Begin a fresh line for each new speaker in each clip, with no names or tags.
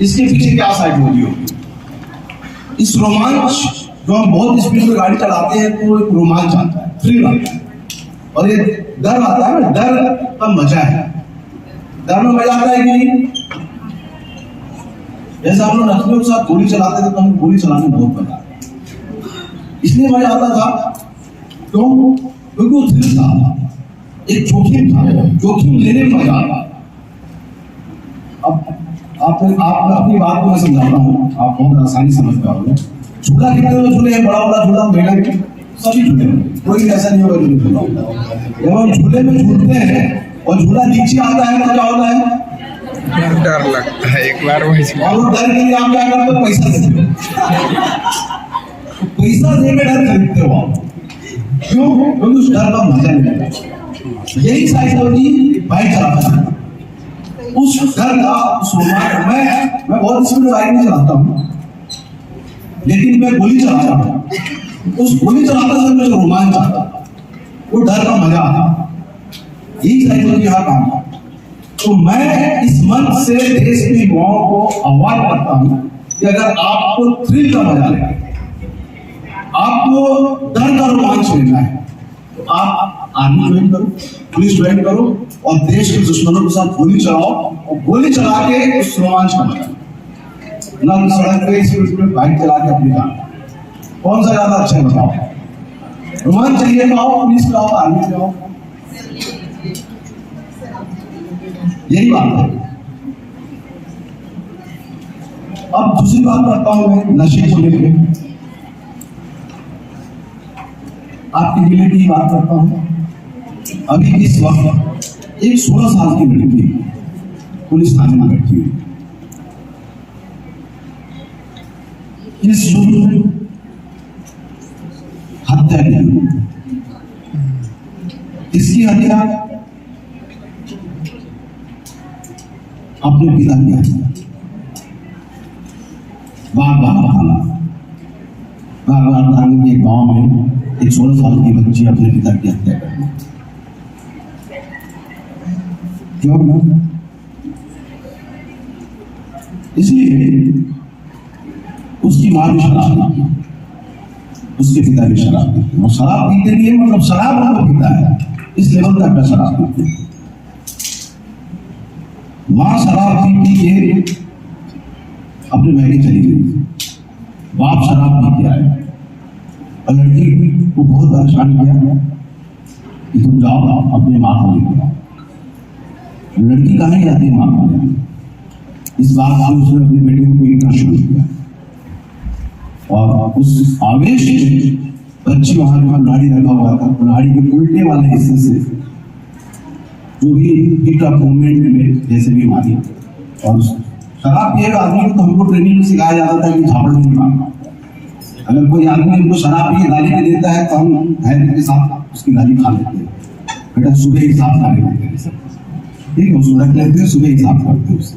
इसके पीछे क्या साइकोलॉजी होगी? इस रोमांच जो हम बहुत स्पीड में गाड़ी चलाते हैं तो एक रोमांच आता है, थ्रिल आता है, और ये डर आता है ना, डर का मजा है। डर में मजा आता है कि नहीं? जैसे हम लोग नकलियों के साथ गोली चलाते थे तो हम गोली चलाने में बहुत मजा आता है। इसलिए मजा आता था क्यों? क्योंकि वो थ्रिल था, एक जोखिम था, जोखिम लेने में मजा आता। अब आप अपनी बात को मैं समझाता हूँ, आप बहुत आसानी समझ पाओगे। झूला कितने में झूले हैं? बड़ा बड़ा झूला मेला के सभी झूले में, कोई ऐसा नहीं होगा जो झूला होगा। जब हम झूले में झूलते हैं और झूला नीचे आता है तो क्या होता है?
डर लगता है एक बार वही।
और वो डर के लिए आप क्या करते हो? पैसा देते हो। पैसा देकर डर खरीदते हो आप। क्यों? क्योंकि उस डर का मजा नहीं। यही साइकोलॉजी बाइक चलाता है, उस डर का, उस रोमांच। मैं बहुत स्पीड में बाइक नहीं चलाता हूँ, लेकिन मैं गोली चलाता हूँ। उस गोली चलाते समय मुझे रोमांच आता, वो डर का मजा आता। यही साइकोलॉजी यहाँ काम है। तो मैं इस मंच से देश के युवाओं को आह्वान करता हूँ कि अगर आपको थ्रिल का मजा लेना है, आपको डर का रोमांच लेना है, तो आप आर्मी ज्वाइन करो, पुलिस ज्वाइन करो और देश के दुश्मनों के साथ गोली चलाओ, और गोली चला के उस रोमांच का मजा ना सड़क पे स्पीड में बाइक चला के अपनी जान। कौन सा ज्यादा अच्छा है बताओ? रोमांच चाहिए तो आओ, पुलिस पे आओ, आर्मी पे आओ। यही बात है। अब दूसरी बात करता हूं मैं नशे को लेकर, आपके जिले की बात करता हूं। अभी इस वक्त एक 16 साल की लड़की पुलिस थाने में बैठी हुई, इस युद्ध में हत्या की। इसकी हत्या अपने पिता की हत्या, बाग थाने के गांव में एक 16 साल की बच्ची अपने पिता की हत्या कर दी। क्यों? इसलिए उसकी मां भी शराब पीती, उसके पिता भी शराब पीते। वो शराब पीते नहीं है, मतलब शराब वो पीता है, इस लेवल तक का शराब पीते। मां शराब पी के अपने मैके चली गई, बाप शराब पी के आए और लड़की को बहुत परेशान किया कि तुम जाओ अपने माँ को लेकर आओ। लड़की कहाँ जाती है माँ को लेकर? इस बात से उसने अपनी बेटी को पीटना शुरू किया, और उस आवेश में बच्ची वहां जो कुल्हाड़ी रखा हुआ था, कुल्हाड़ी के उल्टे वाले हिस्से से जो भी हिट ऑफ मूवमेंट में जैसे भी मारी। और शराब पिए आदमी को हमको ट्रेनिंग में सिखाया जाता था कि झापड़ नहीं मारना। अगर कोई आदमी हमको शराब पी के गाली में देता है तो हम धैर्य के साथ उसकी गाली खा लेते हैं। बेटा सुबह ही साफ खा लेते हैं, ठीक है, उसको रख लेते हैं, सुबह ही साफ करते हैं उससे,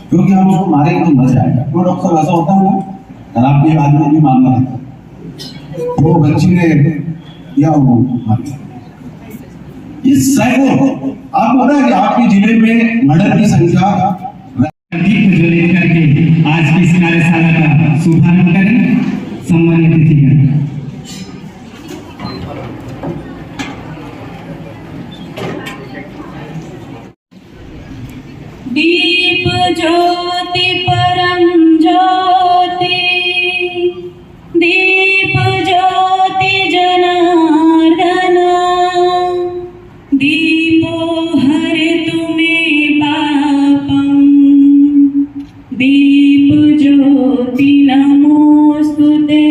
क्योंकि हम उसको मारेंगे तो मर जाएगा। तो डॉक्टर ऐसा होता है ना, शराब पिए आदमी नहीं मारना रहता, वो बच्ची ने किया वो मार गया। इस साइको आपको पता है कि आपके जिले में मर्डर की संख्या
जो लेकर के आज की इस कार्यशाला का शुभारंभ करें, सम्मानित अतिथिगण।
दीप ज्योति परम ज्योति, दीप ज्योति जनार्दन, दीपो हरतु मे पापम, दीप ज्योति नमोस्तुते,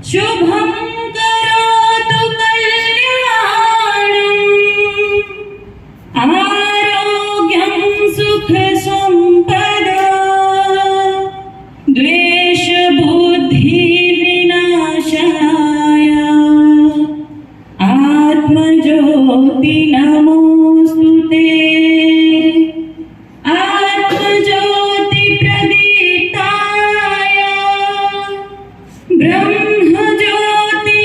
शुभं करोतु कल्याणं, आरोग्यं सुख संपदा, द्वेष बुद्धि विनाशाय, आत्मज्योति नमोस्तुते, आत्मज्योति प्रदीप्ताय, ब्रह्मज्योति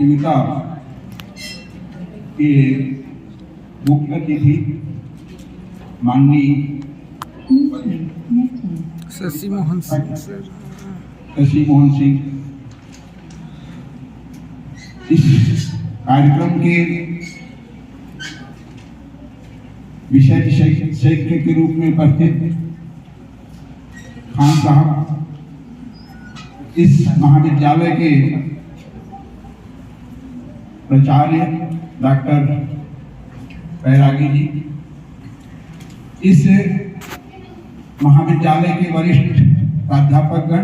प्रतियोगिता के मुख्य अतिथि माननीय
शशि मोहन सिंह सर।
शशि मोहन सिंह इस कार्यक्रम के विषय शिक्षक के रूप में उपस्थित खान साहब, इस महाविद्यालय के प्राचार्य डॉक्टर बैरागी जी, इस महाविद्यालय के वरिष्ठ प्राध्यापकगण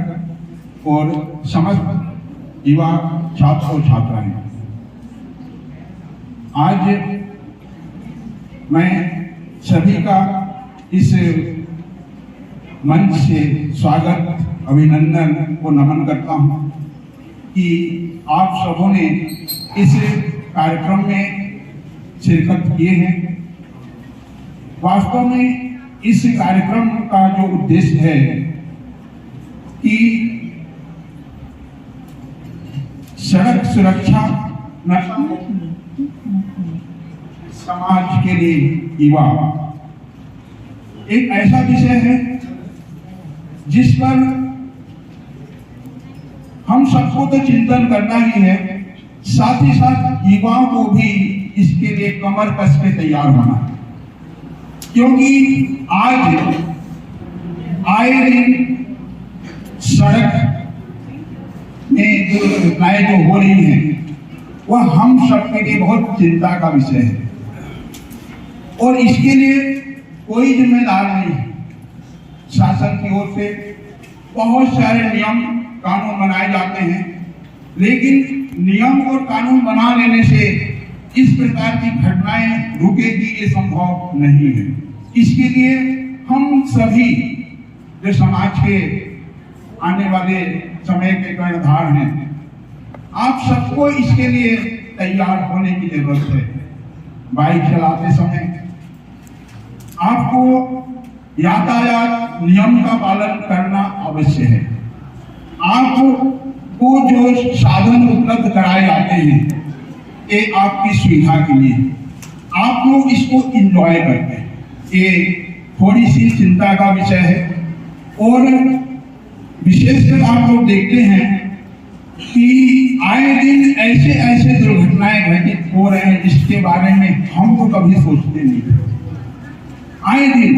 और समस्त युवा छात्र और छात्राएं, आज मैं सभी का इस मंच से स्वागत, अभिनंदन और नमन करता हूं कि आप सबों ने इस कार्यक्रम में शिरकत किए हैं। वास्तव में इस कार्यक्रम का जो उद्देश्य है कि सड़क सुरक्षा समाज के लिए युवा एक ऐसा विषय है जिस पर हम सबको तो चिंतन करना ही है, साथ ही साथ युवाओं को भी इसके लिए कमर कस के तैयार होना, क्योंकि आज आए दिन सड़क में जो घटनाएं जो हो रही हैं वह हम सबके लिए बहुत चिंता का विषय है और इसके लिए कोई जिम्मेदार नहीं है। शासन की ओर से बहुत सारे नियम कानून बनाए जाते हैं, लेकिन नियम और कानून बना लेने से इस प्रकार की घटनाएं रुकेगी ये संभव नहीं है। इसके लिए हम सभी जो समाज के आने वाले समय के कर्णधार हैं, आप सबको इसके लिए तैयार होने की जरूरत है। बाइक चलाते समय आपको यातायात नियम का पालन करना अवश्य है। आपको जो साधन उपलब्ध कराए जाते हैं ये आपकी सुविधा के लिए, आप लोग इसको एंजॉय करते हैं, ये थोड़ी सी चिंता का विषय है। और विशेषकर आप लोग देखते हैं कि आए दिन ऐसे ऐसे दुर्घटनाएं घटित हो रहे हैं जिसके बारे में हम तो कभी सोचते नहीं। आए दिन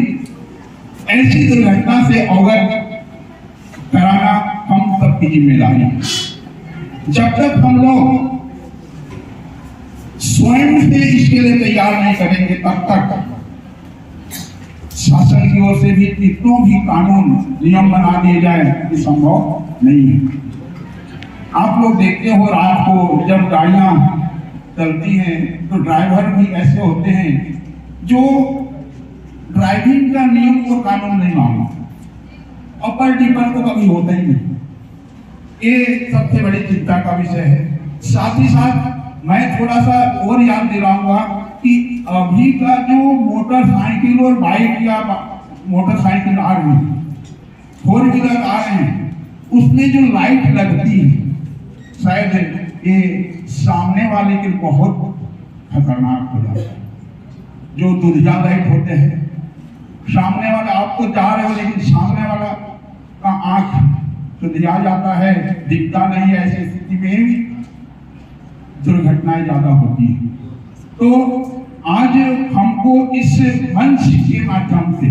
ऐसी दुर्घटना से अवगत कराना हम सबकी जिम्मेदारी है। जब तक हम लोग स्वयं से इसके लिए तैयार नहीं करेंगे तब तक शासन की ओर से भी कितनों भी कानून नियम बना दिए जाए ये संभव नहीं है। आप लोग देखते हो रात को जब गाड़ियां चलती हैं तो ड्राइवर भी ऐसे होते हैं जो ड्राइविंग का नियम और कानून नहीं मानते, अपर डिपर तो कभी होता ही नहीं। ये सबसे बड़ी चिंता का विषय है। साथ ही साथ मैं थोड़ा सा और याद दिलाऊंगा कि अभी का जो मोटरसाइकिल और बाइक या मोटरसाइकिल आ रही है, 4 व्हीलर आ रहे हैं, उसमें जो लाइट लगती है शायद ये सामने वाले के बहुत खतरनाक हो जाता है। जो दुर्जा लाइट होते हैं, सामने वाला आप तो जा रहे हो लेकिन सामने वाला का आंख सुधिया जाता है, दिखता नहीं है। ऐसी स्थिति में दुर्घटनाएं ज्यादा होती है। तो आज हमको इस मंच के माध्यम से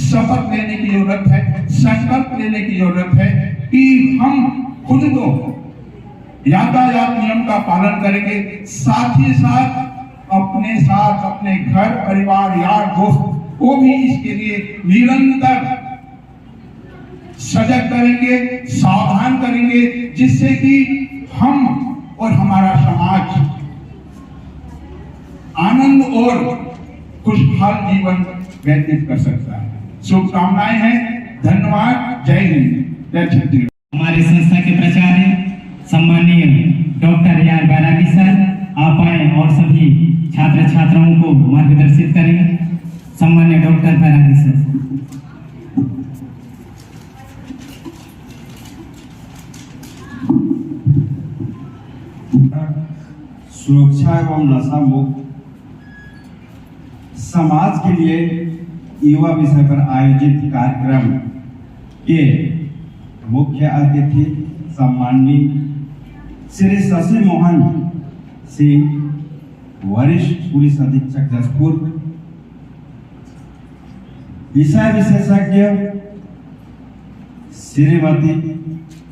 शपथ लेने की जरूरत है, संकल्प लेने की जरूरत है कि हम खुद तो यातायात नियम का पालन करेंगे, साथ ही साथ अपने घर परिवार यार दोस्त को भी इसके लिए निरंतर सजग करेंगे, सावधान करेंगे, जिससे कि हम और हमारा समाज आनंद और खुशहाल जीवन व्यतीत कर सकता है। शुभकामनाएं हैं। धन्यवाद। जय हिंद, जय छत्तीसगढ़।
हमारे संस्था के प्राचार्य सम्माननीय डॉक्टर यार बैरागी सर आप आए और सभी छात्र छात्राओं को मार्गदर्शित करेंगे। सम्माननीय डॉक्टर बैरागी सर।
सुरक्षा एवं नशा मुक्त समाज के लिए युवा विषय पर आयोजित कार्यक्रम के मुख्य अतिथि सम्माननीय श्री शशि मोहन सिंह वरिष्ठ पुलिस अधीक्षक जसपुर, विषय विशेषज्ञ श्रीमती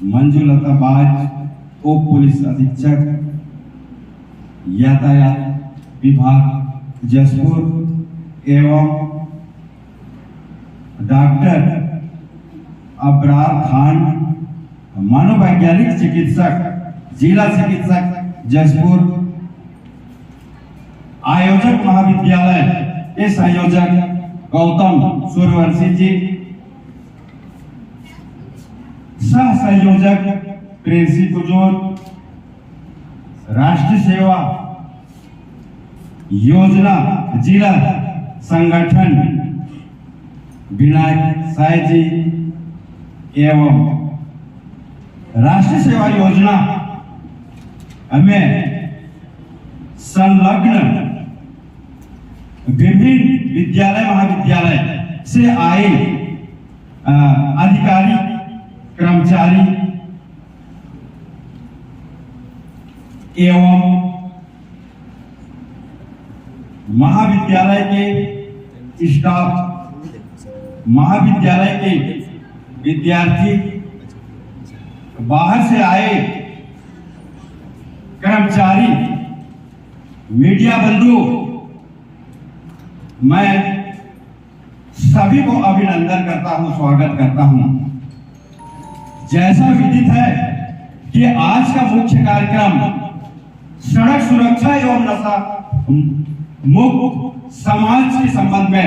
मंजुलता बाज उप पुलिस अधीक्षक यातायात विभाग जसपुर एवं डॉक्टर अबरार खान मनोवैज्ञानिक चिकित्सक जिला चिकित्सक जसपुर, आयोजक महाविद्यालय के संयोजक गौतम सूर्यवंशी जी, सह संयोजक प्रेंसी कुजूर, राष्ट्रीय सेवा योजना जिला संगठन विनायक साय जी एवं राष्ट्रीय सेवा योजना में संलग्न विभिन्न विद्यालय महाविद्यालय से आए अधिकारी कर्मचारी एवं महाविद्यालय के स्टाफ, महाविद्यालय के विद्यार्थी, बाहर से आए कर्मचारी, मीडिया बंधु, मैं सभी को अभिनंदन करता हूं, स्वागत करता हूं। जैसा विदित है कि आज का मुख्य कार्यक्रम सड़क सुरक्षा एवं नशा मुक्त समाज के संबंध में,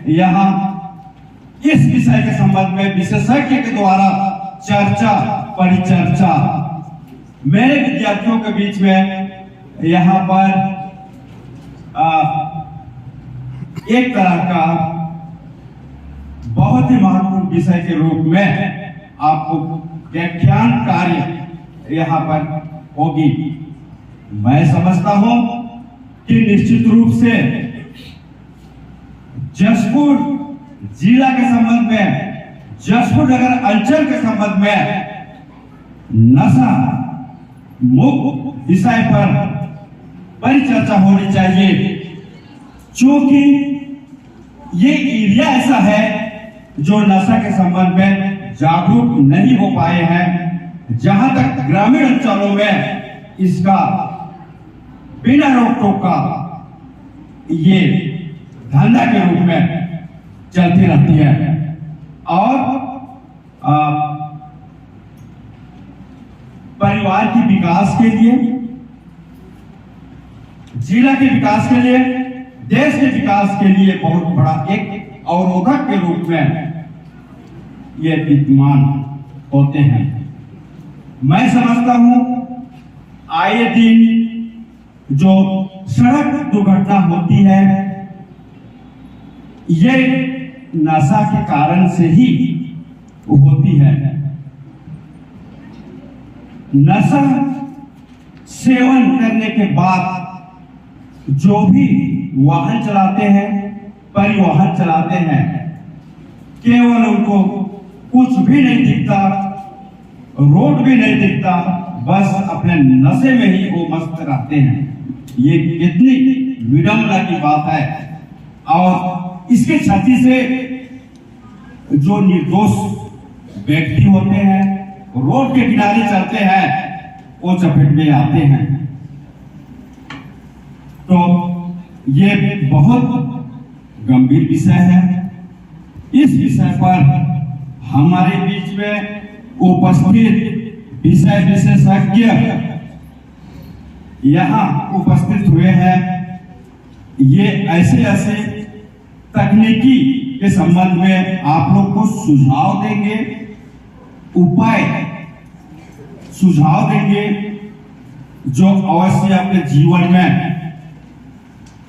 यहाँ इस विषय के संबंध में विशेषज्ञ के द्वारा चर्चा परिचर्चा मेरे विद्यार्थियों के बीच में यहाँ पर एक तरह का बहुत ही महत्वपूर्ण विषय के रूप में आपको व्याख्यान कार्य यहाँ पर होगी। मैं समझता हूं कि निश्चित रूप से जसपुर जिला के संबंध में, जसपुर नगर अंचल के संबंध में नशा मुक्त विषय पर परिचर्चा होनी चाहिए, क्योंकि ये एरिया ऐसा है जो नशा के संबंध में जागरूक नहीं हो पाए हैं। जहां तक ग्रामीण अंचलों में इसका बिना रोक टोक का ये धंधा के रूप में चलती रहती है और परिवार के विकास के लिए, जिला के विकास के लिए, देश के विकास के लिए बहुत बड़ा एक अवरोधक के रूप में ये विद्यमान होते हैं। मैं समझता हूं आए दिन जो सड़क दुर्घटना होती है ये नशा के कारण से ही होती है। नशा सेवन करने के बाद जो भी वाहन चलाते हैं, परिवहन चलाते हैं, केवल उनको कुछ भी नहीं दिखता, रोड भी नहीं दिखता, बस अपने नशे में ही वो मस्त रहते हैं। ये कितनी विडंबना की बात है। और इसके क्षति से जो निर्दोष व्यक्ति होते हैं, रोड के किनारे चलते हैं, वो चपेट में आते हैं। तो ये बहुत गंभीर विषय है। इस विषय पर हमारे बीच में उपस्थित विषय विशेषज्ञ यहाँ उपस्थित हुए हैं। ये ऐसे ऐसे तकनीकी के संबंध में आप लोग को सुझाव देंगे, उपाय सुझाव देंगे जो अवश्य अपने जीवन में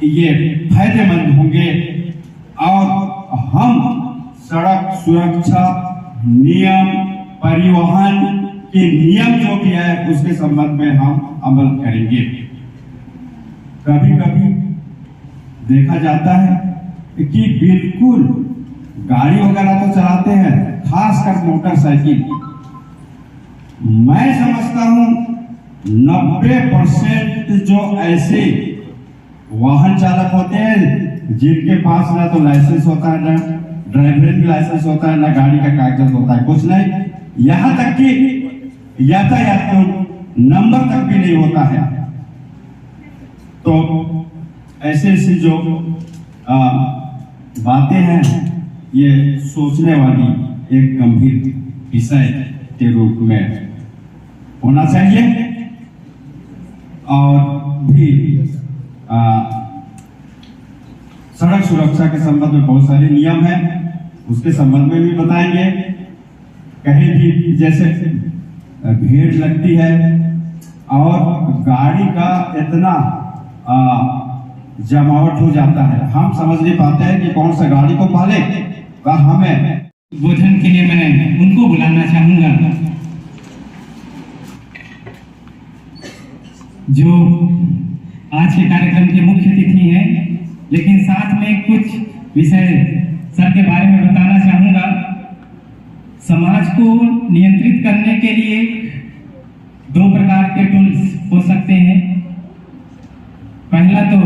ये फायदेमंद होंगे। और हम सड़क सुरक्षा नियम, परिवहन के नियम जो भी है उसके संबंध में हम अमल करेंगे। कभी कभी देखा जाता है कि बिल्कुल गाड़ी वगैरह तो चलाते हैं, खासकर मोटरसाइकिल। मैं समझता हूं 90% जो ऐसे वाहन चालक होते हैं जिनके पास ना तो लाइसेंस होता है, ना ड्राइविंग लाइसेंस होता है, ना गाड़ी का कागजात होता है, कुछ नहीं, यहां तक कि यातायात तो नंबर तक भी नहीं होता है। तो ऐसे ऐसी जो बातें हैं ये सोचने वाली एक गंभीर विषय के रूप में होना चाहिए। और भी सड़क सुरक्षा के संबंध में बहुत सारे नियम हैं, उसके संबंध में भी बताएंगे। कहीं भी जैसे भीड़ लगती है और गाड़ी का इतना जमावट हो जाता है, हम समझ नहीं पाते हैं कि कौन सा गाड़ी को पाले। हमें
बोधन के लिए मैं उनको बुलाना चाहूंगा जो आज के कार्यक्रम के मुख्य अतिथि हैं, लेकिन साथ में कुछ विषय सर के बारे में बताना चाहूंगा। समाज को नियंत्रित करने के लिए 2 प्रकार के टूल्स हो सकते हैं। पहला तो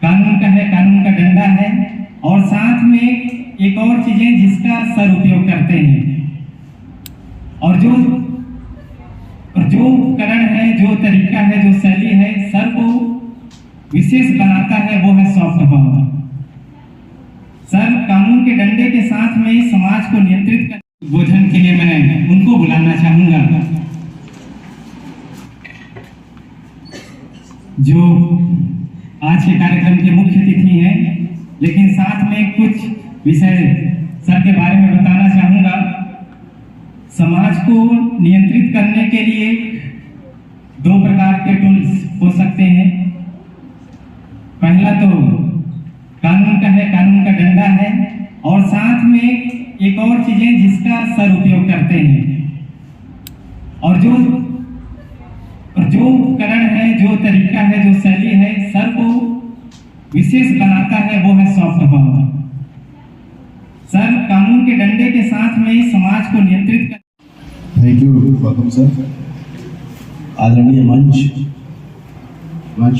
कानून का है, कानून का डंडा है, और साथ में एक और चीजें जिसका सर उपयोग करते हैं। और जो उपकरण है, जो तरीका है, जो शैली है, सर को विशेष बनाता है, वो है सॉफ्ट पावर। सर कानून के डंडे के साथ में समाज को नियंत्रित कर बोधन के लिए मैं उनको बुलाना चाहूंगा जो आज के कार्यक्रम के मुख्य अतिथि हैं, लेकिन साथ में कुछ विषय सर के बारे में बताना चाहूंगा। समाज को नियंत्रित करने के लिए 2 प्रकार के टूल्स हो सकते हैं। पहला तो कानून का है, कानून का डंडा है, और साथ में एक और चीजें जिसका सर उपयोग करते हैं। और जो उपकरण है, जो तरीका है, जो शैली है, सर को विशेष बनाता है, वो है सॉफ्ट पावर। सर कानून के डंडे के साथ में समाज को नियंत्रित कर।
Thank you Gautam sir. आदरणीय मंच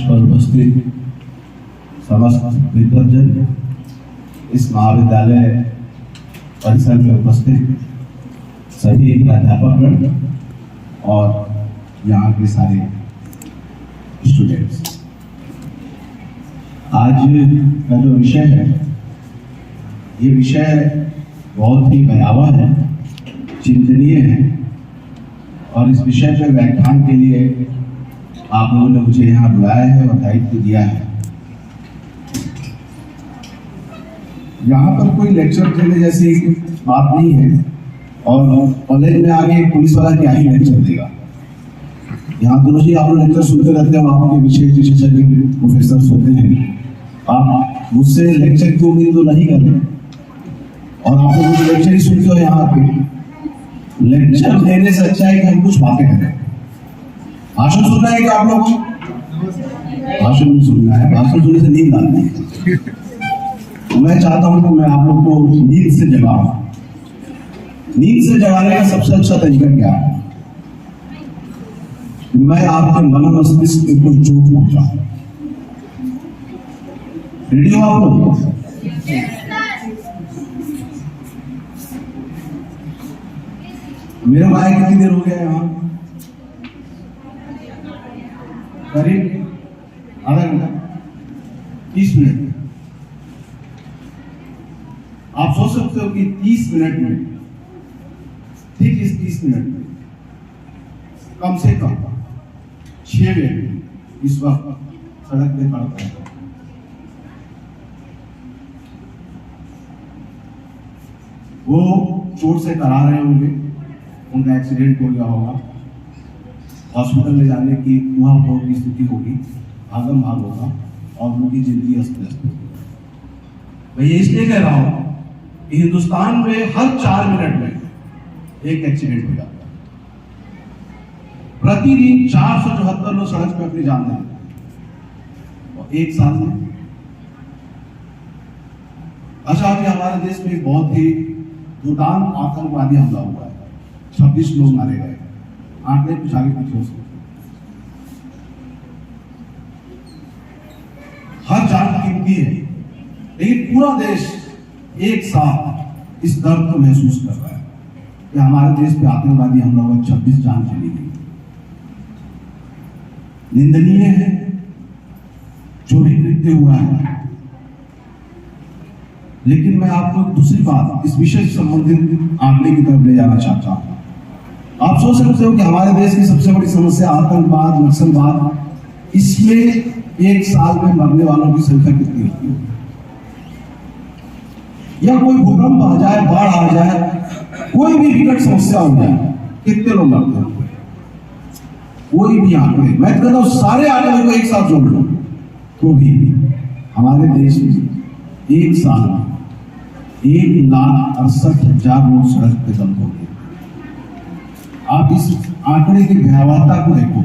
पर उपस्थित समस्त विद्वजन, इस महाविद्यालय परिसर में उपस्थित सभी प्राध्यापकगण और यहाँ के सारे स्टूडेंट्स, आज का जो विषय है, ये विषय बहुत ही भयावह है, चिंतनीय है, और इस विषय पर व्याख्यान के लिए आप लोगों ने मुझे यहाँ बुलाया है और दायित्व दिया है। यहाँ पर कोई लेक्चर देने जैसी बात नहीं है, और कॉलेज में आगे पुलिस वाला क्या ही लेक्चर देगा। यहाँ तो जी आप लोग लेक्चर सुनते रहते हो, आपके विशेषज्ञ प्रोफेसर होते हैं, आप मुझसे लेक्चर की उम्मीद तो नहीं करते, और आप लोग मुझे लेक्चर ही सुनते हो। यहाँ पे लेक्चर देने से अच्छा है कि हम कुछ बातें करें। भाषण सुनना है कि आप लोगों को भाषण नहीं सुनना है, भाषण सुनने से नींद आती है। तो मैं चाहता हूं कि मैं आप लोग को नींद से जगाऊं। नींद से जगाने का सबसे अच्छा तरीका क्या है? मैं आपके मन मस्तिष्क पे कोई चोट पहुंचाऊं। रेडी हो आप लोग? मेरे भाई कितनी देर हो गया यहाँ? करीब आधा घंटा, 30 मिनट। आप सोच सकते हो कि 30 मिनट में, ठीक इस 30 मिनट में कम से कम 6 व्यक्ति इस वक्त सड़क पे पड़ता है। वो चोट से करा रहे होंगे, उनका एक्सीडेंट हो गया होगा, हॉस्पिटल ले जाने की वहां बहुत की स्थिति होगी, भागम भाग होगा और उनकी जिंदगी अस्त व्यस्त होगी। मैं ये इसलिए कह रहा हूं कि हिंदुस्तान में हर 4 मिनट में एक एक्सीडेंट हो जाता है। प्रतिदिन 474 लोग सड़क पे अपनी जान देते हैं। एक साल में। अच्छा, अभी हमारे देश में बहुत ही दुर्दांत आतंकवादी हमला हुआ है, 26 लोग मारे गए। आंकड़े कुछ आगे पीछे हो सकते, हर जान कीमती है, लेकिन पूरा देश एक साथ इस दर्द को महसूस कर रहा है कि हमारे देश पे आतंकवादी हमला हुआ, 26 जान चली गई। निंदनीय है जो भी कृत्य हुआ है। लेकिन मैं आपको दूसरी बात, इस विषय से संबंधित आंकड़े की तरफ ले जाना चाहता हूं। आप सोच सकते हो कि हमारे देश की सबसे बड़ी समस्या आतंकवाद, नक्सलवाद, इसमें एक साल में मरने वालों की संख्या कितनी होती है? या कोई भूकंप आ जाए, बाढ़ आ जाए, कोई भी विकट समस्या हो जाए, कितने लोग मरते हैं? कोई भी आंकड़े, मैं कहता हूं सारे आंकड़े को एक साथ जोड़ लो तो भी हमारे देश में एक साल में 1,68,000 लोग सड़क पे दम हो गए। आप इस आंकड़े की भयावहता को देखो,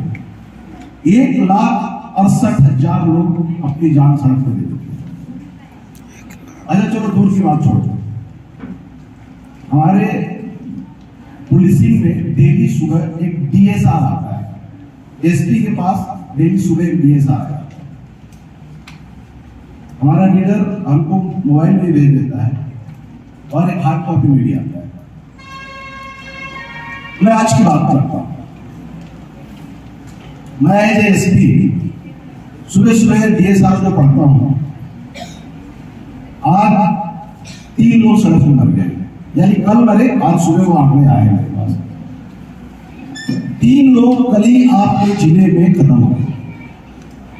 1,68,000 लोग अपनी जान सड़क पर दे देते। अच्छा चलो दूर की बात छोड़ो, हमारे पुलिसिंग में डेली सुबह एक डीएसआर आता है, एसपी के पास डेली सुबह एक डीएसआर आता है। हमारा लीडर हमको मोबाइल में भेज देता है और एक हार्ड कॉपी में भी आता है। मैं आज की बात करता हूं, मैं एज एसपी सुबह सुबह डीएसआर में पढ़ता हूं, आज 3 लोग सड़क में मर गए, यानी कल मरे, आज सुबह वो आंकड़े आए मेरे पास। 3 लोग कल ही आपके जिले में खत्म हो गए।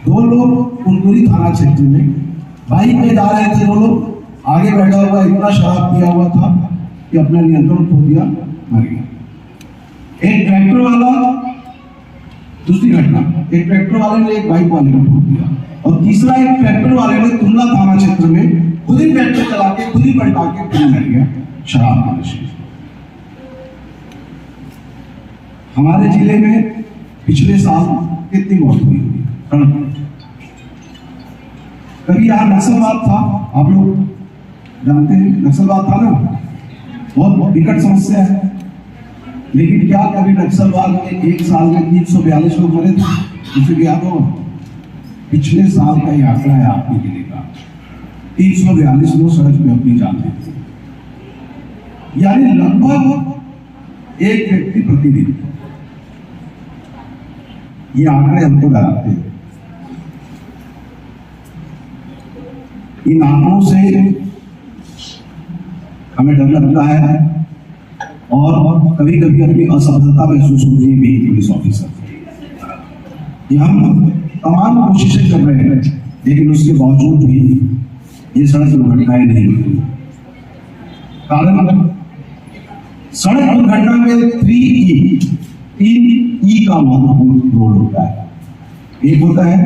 2 लोग कुंदुरी थाना क्षेत्र में बाइक में जा रहे थे, 2 लोग, आगे बैठा हुआ इतना शराब पिया हुआ था कि अपना नियंत्रण खो दिया, मर गया। एक ट्रैक्टर वाला, दूसरी घटना, एक ट्रैक्टर वाले ने एक बाइक वाले को ठोक दिया, और तीसरा एक ट्रैक्टर वाले ने तुमला थाना क्षेत्र में खुद ही ट्रैक्टर चला के, खुद ही पलटा के खुद मर गया शराब के नशे। हमारे जिले में पिछले साल कितनी मौत हुई? कभी यहाँ नक्सलवाद था, आप लोग जानते हैं नक्सलवाद था ना, बहुत विकट समस्या है। लेकिन क्या कभी नक्सलवाद में एक साल में 342 लोग मरे थे? किसी को याद हो? पिछले साल का ये आंकड़ा है आपके जिले का, 342 लोग सड़क पे अपनी जान देते, यानी लगभग एक व्यक्ति प्रतिदिन। ये आंकड़े हमको डराते हैं। इन आंकड़ों से हमें डर लगता है और कभी कभी अपनी असफलता महसूस होती है बीइंग पुलिस ऑफिसर। ये हम तमाम कोशिशें कर रहे हैं, लेकिन उसके बावजूद भी ये सड़क दुर्घटनाएं नहीं होती। कारण सड़क दुर्घटना में 3 ई का महत्वपूर्ण रोल होता है। एक होता है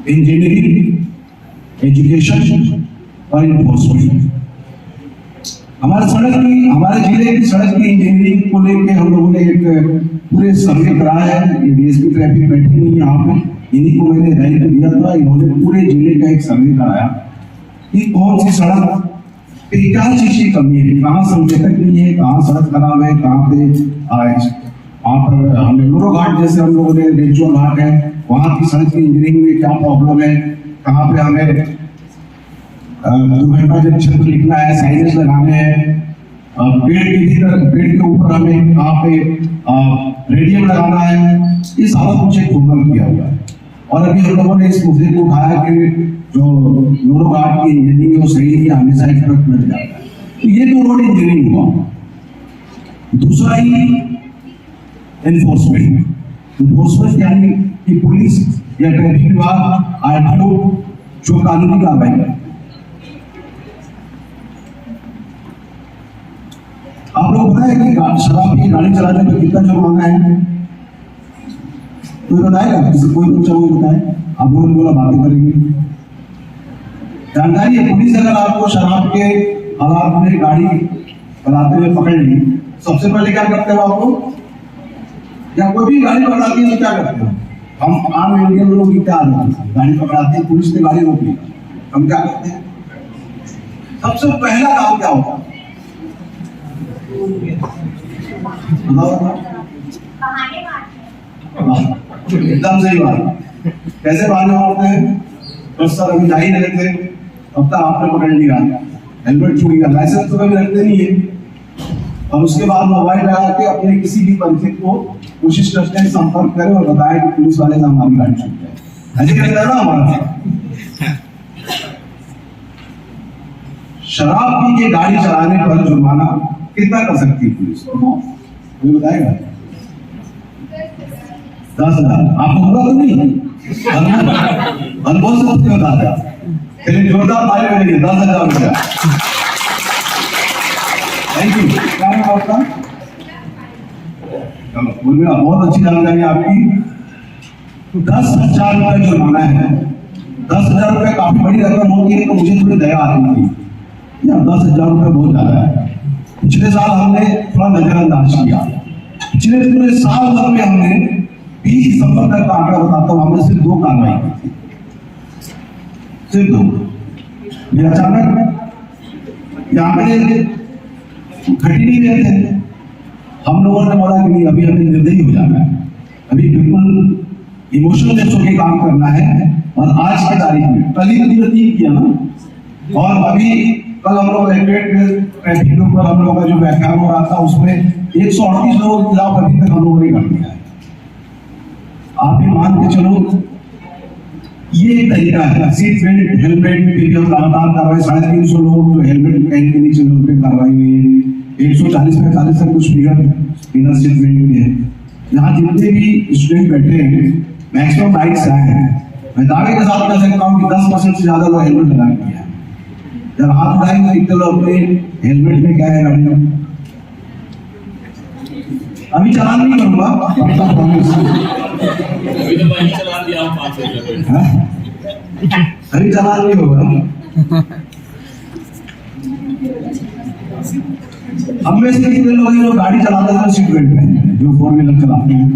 इंजीनियरिंग, एजुकेशन और इन्फोर्समेंट। हमारे जिले की सड़क की इंजीनियरिंग को लेकर हम लोगों ने एक पूरे सर्वे कराया है। डीएसपी ट्रैफिक बैठी हुई यहाँ पे, इन्हीं को मैंने दायित्व दिया था। इन्होंने पूरे जिले का एक सर्वे कराया कि कौन सी सड़क पे क्या चीज की कमी है, कहाँ संकेतक नहीं है, कहाँ सड़क खराब है, कहाँ पे वहाँ पर हमने लूरो घाट जैसे हम लोगों ने रेंचुआ घाट है, वहाँ की सड़क की इंजीनियरिंग में क्या प्रॉब्लम है, कहाँ पे हमें दुर्घटना जब क्षेत्र लिखना है, साइनेज लगाने हैं, पेड़ के भीतर, पेड़ के ऊपर हमें कहाँ पे रेडियम लगाना है, ये सारा कुछ एक प्रोग्राम किया हुआ है। और अभी हम लोगों ने इस मुद्दे को उठाया कि जो लूरो घाट की इंजीनियरिंग है वो सही नहीं, हमेशा एक ट्रक मिल जाता है। तो ये तो रोड इंजीनियरिंग हुआ। दूसरा ही एनफोर्समेंट यानी कि पुलिस या ट्रैफिक विभाग, आरटीओ जो कानूनी कार्रवाई करे। आप लोग पता है कि शराब की गाड़ी चलाने पर कितना जुर्माना है? कोई बताएगा? कोई बच्चा वो बताए? आप लोगों ने बोला बातें करेंगे। जानकारी है, पुलिस अगर आपको शराब के हालात में गाड़ी चलाते हुए पकड़ ली, सबसे पहले क्या करते हो? आपको या कोई भी गाड़ी पकड़ाती है तो क्या करते हो? हम आम इंडियन लोग की क्या आदत है, गाड़ी पकड़ाते हैं, पुलिस ने गाड़ी रोक ली, हम क्या करते हैं? सबसे पहला काम क्या होता है? एकदम सही बात। कैसे बहाने मारते हैं? तो सर अभी जा ही रहे थे, अब तक आपने पकड़ लिया, हेलमेट छूट गया, लाइसेंस तो कभी रखते नहीं है, और उसके बाद मोबाइल लगा के अपने किसी भी परिचित को कोशिश करते हैं संपर्क करें और बताएं कि पुलिस वाले से हमारी गाड़ी छूट जाए। ऐसे क्या करना हमारा? शराब पी के गाड़ी चलाने पर जुर्माना कितना कर सकती है पुलिस? कोई बताएगा? 10,000। आपको होगा तो नहीं? अनुभव से मुझे बता दिया, चलिए जोरदार ताली बजाइए। 10,000 रुपया। Thank you. क्या नाम आपका? चलो बोलिए, बहुत अच्छी जानकारी आपकी। 10,000 रुपया जुर्माना है। 10,000 रुपया काफी बड़ी रकम होती है, तो मुझे थोड़ी दया आती थी, 10,000 रुपये बहुत ज्यादा है। पिछले साल हमने थोड़ा नजरअंदाज किया। पिछले पूरे साल भर में हमने 20 दिसंबर तक का आंकड़ा बताता हूँ, हमने सिर्फ 2 कार्रवाई की थी, सिर्फ 2। ये अचानक ये आंकड़े घट ही नहीं रहे थे। हम लोगों ने बोला कि नहीं, अभी हमें निर्दयी हो जाना है, अभी बिल्कुल इमोशनल होकर काम करना है। और आज की तारीख में कल ही 3 किया ना, और अभी कल हम लोग ट्रैफिक के ऊपर हम लोगों का जो व्याख्यान हो रहा था, उसमें 138 लोगों के खिलाफ अभी तक हम लोगों ने कर दिया है। आप ये मान के चलो, ये एक तरीका है। सीट बेल्ट हेलमेट पे भी हम लगातार कार्रवाई, 350 लोग जो हेलमेट पहन के नहीं चले उन पे कार्रवाई हुई है। 140-45 से कुछ फिगर बिना सीट बेल्ट के है। यहाँ जितने भी स्टूडेंट बैठे हैं, मैक्सिमम बाइक से आए हैं। मैं दावे के साथ कह सकता हूँ कि 10% से ज्यादा लोग हेलमेट लगा के हैं। जब हाथ उठाएंगे कितने लोग अपने हेलमेट में क्या है गाड़ी में? अभी चालान नहीं करूंगा, अभी चालान नहीं होगा। हम में से कितने लोग हैं जो गाड़ी चलाते हैं सीट बेल्ट पहनते हैं, जो 4 व्हीलर चलाते हैं?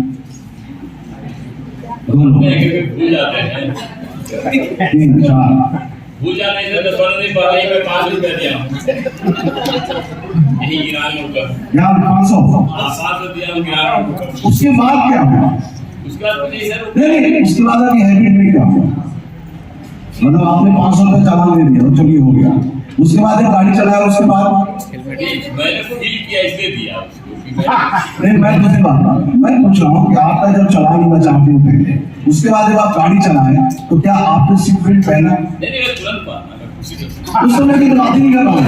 2 लोग, 3, 4
भूल जाने से तो थोड़ा नहीं पड़ा, मैं 5 रुपए दिया यही गिराने का,
यहाँ 500
दिया गिराने।
उसके बाद क्या हुआ?
उसके बाद मुझे सर
नहीं, उसके बाद अभी हेलमेट में क्या हुआ? मतलब आपने 500 रुपये चालान दे दिया, चलिए हो गया। उसके बाद जब गाड़ी चलाया, उसके बाद
मैंने फील किया इसलिए दिया।
नहीं, मैं तुझे मैं पूछ रहा हूँ कि आपका जब चलान हुआ चाहते पहले, उसके बाद जब आप गाड़ी चलाए तो क्या आपने सीट बेल्ट पहना?
नहीं, तुरंत पहना,
उस समय की बात ही नहीं कर रहा हूँ।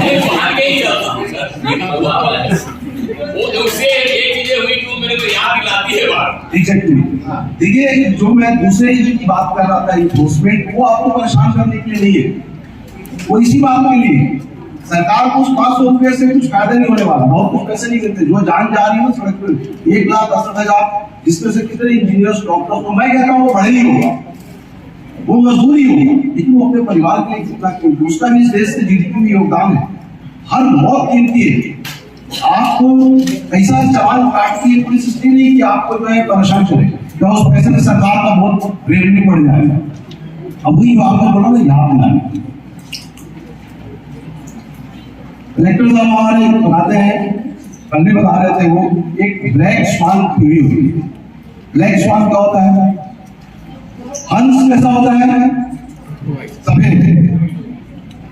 वो जो से एक चीजें हुई कि वो मेरे को याद दिलाती है बात।
एग्जैक्टली। देखिए, जो मैं दूसरे की बात कर रहा था, इन्फोर्समेंट, वो आपको परेशान करने के लिए नहीं है, वो इसी बात के लिए। सरकार को उस 500 रुपये से कुछ फायदा नहीं होने वाला, बहुत कुछ पैसे नहीं देते। जो जान जा रही है सड़क पर 1,60,000, जिसमें से कितने इंजीनियर्स, डॉक्टर, तो मैं कहता हूँ वो भले ही होगा, वो मजदूरी होगी, लेकिन वो अपने परिवार के लिए कितना कीमती, उसका भी इस देश के जीडीपी में योगदान है। हर मौत कीमती है। आपको पैसा चालान काटती है पुलिस, इसलिए नहीं कि आपको जो है परेशान करे, क्या उस पैसे में सरकार का बहुत रेवेन्यू बढ़ जाएगा। अब वही आपने बोला ना, याद दिलाने। कलेक्टर साहब हमारे बताते हैं, पहले बता रहे थे, वो एक ब्लैक स्वान थ्योरी होती है। ब्लैक स्वान क्या होता है? हंस कैसा होता है? सफेद।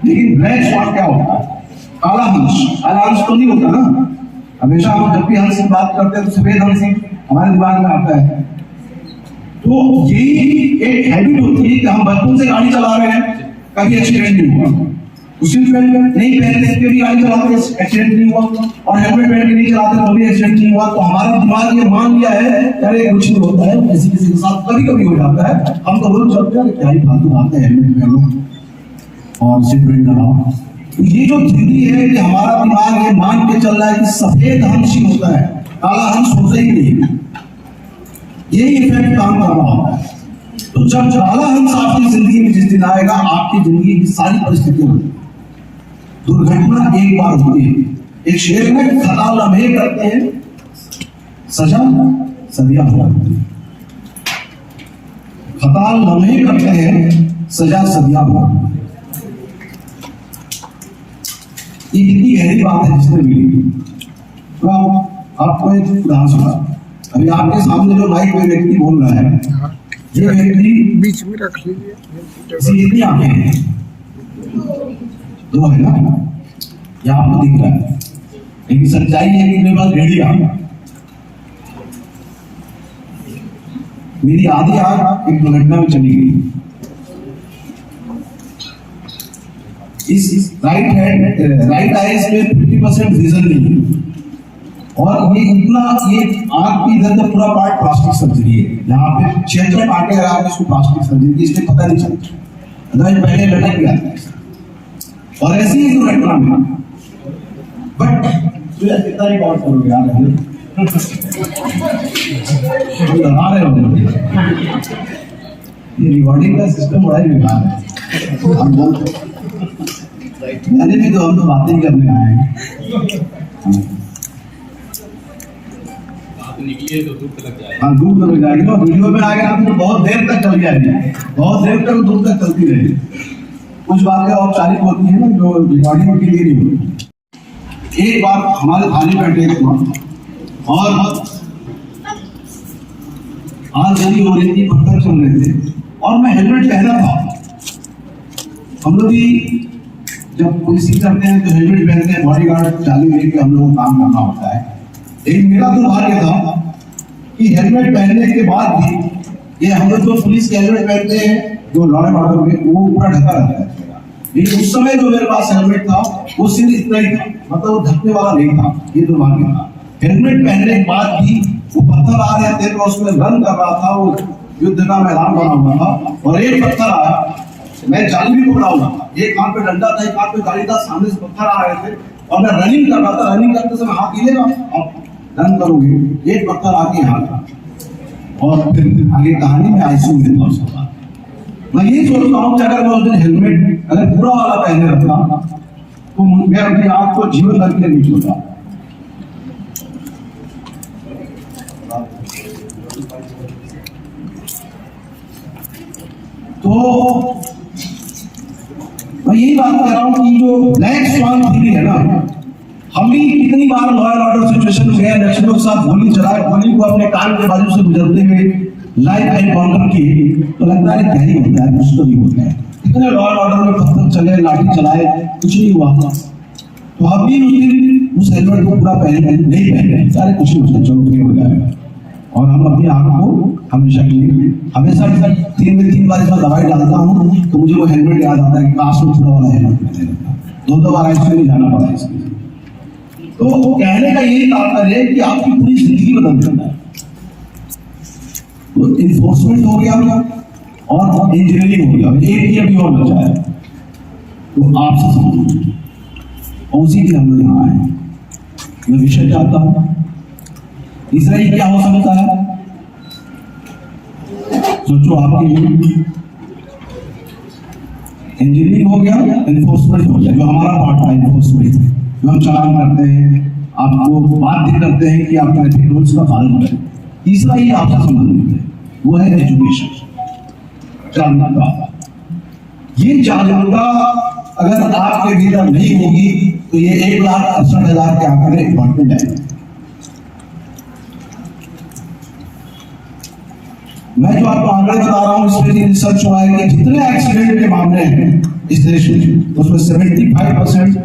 लेकिन ब्लैक स्वान क्या होता है? काला हंस। काला हंस तो नहीं होता ना। हमेशा हम जब भी हंस की बात करते हैं तो सफेद हंस ही हमारे दिमाग में आता है। तो यही एक हैबिट होती है कि हम बचपन से गाड़ी चला रहे हैं, कभी एक्सीडेंट नहीं हुआ। उसी हेलमेट नहीं पहनते भी गाड़ी चलाते एक्सीडेंट नहीं हुआ, और हेलमेट पहन के नहीं चलाते तो भी एक्सीडेंट नहीं हुआ। तो हमारा दिमाग ये मान लिया है, अरे कुछ नहीं होता है, किसी किसी के साथ कभी कभी हो जाता है। हम तो रोज चलते हैं, क्या ही फालतू बात है, हेलमेट पहन लो और सीट बेल्ट लगाओ। तो ये जो थियरी है कि हमारा दिमाग ये मान के चल रहा है कि सफेद हंस ही होता है, काला हंस होता ही नहीं, यही इफेक्ट काम कर रहा होता है। तो जब काला हंस आपकी जिंदगी में जिस दिन आएगा, आपकी जिंदगी की सारी परिस्थितियां होंगी। दुर्घटना एक बार होती है। एक शेर में खता लम्हे करते हैं, सजा सदियां हो जाती है। खता लम्हे करते हैं, सजा सदियां हो। ये कितनी गहरी बात है जिसने मिली। तो आपको एक उदाहरण सुना, अभी आपके सामने जो माइक में व्यक्ति बोल रहा है, ये व्यक्ति
बीच में रख लीजिए।
कितनी आंखें हैं? दो है ना, ये आपको दिख रहा है, लेकिन सच्चाई है कि मेरे पास डेढ़ी आंख। मेरी आधी आंख एक दुर्घटना में चली गई। इस राइट आईज में 50% विजन नहीं है, और ये इतना, ये आंख की इधर का पूरा पार्ट प्लास्टिक सर्जरी है। यहाँ पे 6 कांटे अगर आप इसको प्लास्टिक सर्जरी की, इसलिए पता नहीं चलता, अदरवाइज पहले लटक गया। और ऐसी ही दुर्घटना में बट कितना रिकॉर्ड करोगे यार, लगा रहे हो। ये रिकॉर्डिंग का सिस्टम बड़ा ही बेकार है। हम बोलते मैंने भी तो, हम तो बातें करने आए हैं।
बात निकली है तो दूर तक जाएगी।
हाँ, दूर तक जाएगी। तो वीडियो में आ गया तो बहुत देर तक चल जाएगी, बहुत देर तक दूर तक चलती रहेगी। कुछ बातें औपचारिक होती है ना, जो रिकॉर्डिंग के लिए नहीं होती। एक बार हमारे थाने में अटैक हुआ और आगजनी हो रही थी, पत्थर चल रहे थे और मैं हेलमेट पहना था। हम लोग भी जब पुलिस करते हैं तो हेलमेट पहनते हैं, बॉडीगार्ड चालू लेके हम लोग को काम करना होता है। लेकिन मेरा दुर्भाग्य था कि हेलमेट पहनने के बाद भी ये हम लोग जो पुलिस के हेलमेट पहनते हैं, जो लॉ एंड ऑर्डर में, वो पूरा ढका रहता है। लेकिन उस समय जो मेरे पास हेलमेट था वो सिर्फ इतना ही था, मतलब वो ढकने वाला नहीं था। ये दुर्भाग्य था। हेलमेट पहनने के बाद भी वो पत्थर आ रहे थे, तो उसमें रन कर रहा था, वो युद्ध का मैदान बना हुआ था। और एक पत्थर आया, मैं जाली भी पकड़ा हुआ था, एक हाथ पे डंडा था, एक हाथ पे गाड़ी था, सामने से पत्थर आ रहे थे और मैं रनिंग कर रहा था। रनिंग करते समय हाथ हिलेगा, आप रन करोगे, एक पत्थर आके यहाँ था और फिर आगे कहानी में आईसीयू में था उसके बाद। मैं यही सोचता हूँ कि अगर मैं उस दिन हेलमेट अगर पूरा वाला पहने रखता तो मैं अपनी आंख को जीवन भर के लिए नहीं छोड़ता। तो मैं यही बात कर रहा हूँ कि जो ब्लैक स्वान थ्योरी है ना, हम भी कितनी बार लॉ एंड ऑर्डर सिचुएशन में गए, लक्ष्मणों के साथ गोली चलाए, गोली को अपने कान के बाजू से गुजरते हुए लाइफ एनकाउंटर किए, तो लगता है क्या ही होता है, कुछ तो नहीं होता है। इतने लॉ एंड ऑर्डर में पत्थर चले, लाठी चलाए, कुछ नहीं हुआ। तो हम भी उस हेलमेट को पूरा पहने नहीं पहने, सारे कुछ नहीं होता, चलो हो जाएगा। और हम अपनी आंख को हमेशा 3 बार इसमें दवाई डालता हूँ तो मुझे वो हेलमेट याद आता है कि काश में पूरा वाला हेलमेट पहने रहता। 2 बार आईसीयू में जाना पड़ा इसके लिए। तो कहने का यही तात्पर्य है कि आपकी पूरी जिंदगी बदल देता है। तो इन्फोर्समेंट हो गया और इंजीनियरिंग हो गया, एक ही अभी और बचा है। तो आपसे समझो, उसी के हम लोग यहाँ आए। मैं विषय चाहता हूँ, तीसरा ही क्या हो सकता है, सोचो आपके लिए। इंजीनियरिंग हो गया, एनफोर्समेंट हो गया, जो हमारा पार्ट है एनफोर्समेंट, जो हम चालान करते हैं, आपको बाध्य करते हैं कि आप ट्रैफिक रूल्स का पालन करें। तीसरा ही आपसे संबंधित है, वो है एजुकेशन, जागरूकता। ये जागरूकता अगर आपके भीतर नहीं होगी तो ये 1,68,000 के आंकड़े बढ़ते जाएंगे। मैं जो आपको आंकड़े बता रहा हूँ, इसमें रिसर्च हुआ है कि जितने एक्सीडेंट के मामले हैं इस देश में, उसमें 75%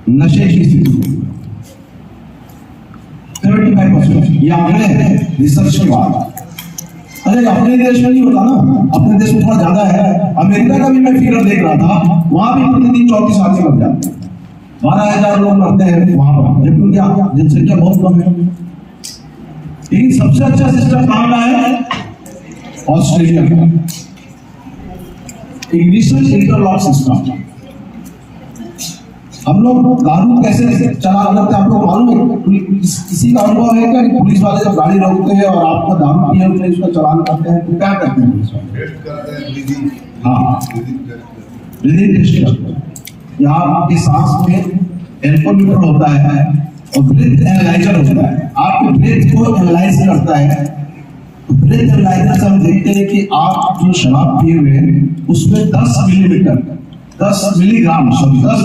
नशे की स्थिति में, 75%। ये आंकड़े हैं रिसर्च के बाद। अरे अपने देश में नहीं होता ना, अपने देश में थोड़ा ज्यादा है। अमेरिका का भी मैं फिगर देख रहा था, वहां भी प्रतिदिन 34 आदमी मर जाते हैं, 12,000 लोग मरते हैं वहां पर, जबकि उनकी जनसंख्या बहुत कम है। लेकिन सबसे अच्छा सिस्टम कहाँ का है? ऑस्ट्रेलिया का इग्निशन इंटरलॉक सिस्टम। हम लोग दारू कैसे चलान करते हैं, आपको मालूम है? किसी का अनुभव है क्या? पुलिस वाले जब गाड़ी रोकते हैं और आपको दारू पिए हुए उसका चलान करते हैं तो क्या करते हैं पुलिस वाले? हाँ, ब्रीदिंग टेस्ट करते हैं। यहाँ आपकी सांस में एल्कोमीटर होता है और ब्रेथ एनालाइजर होता है, आपके ब्रेथ को एनालाइज करता है ब्रेथाइजर से हम देखते हैं कि आप जो शराब पिए हुए हैं उसमें 10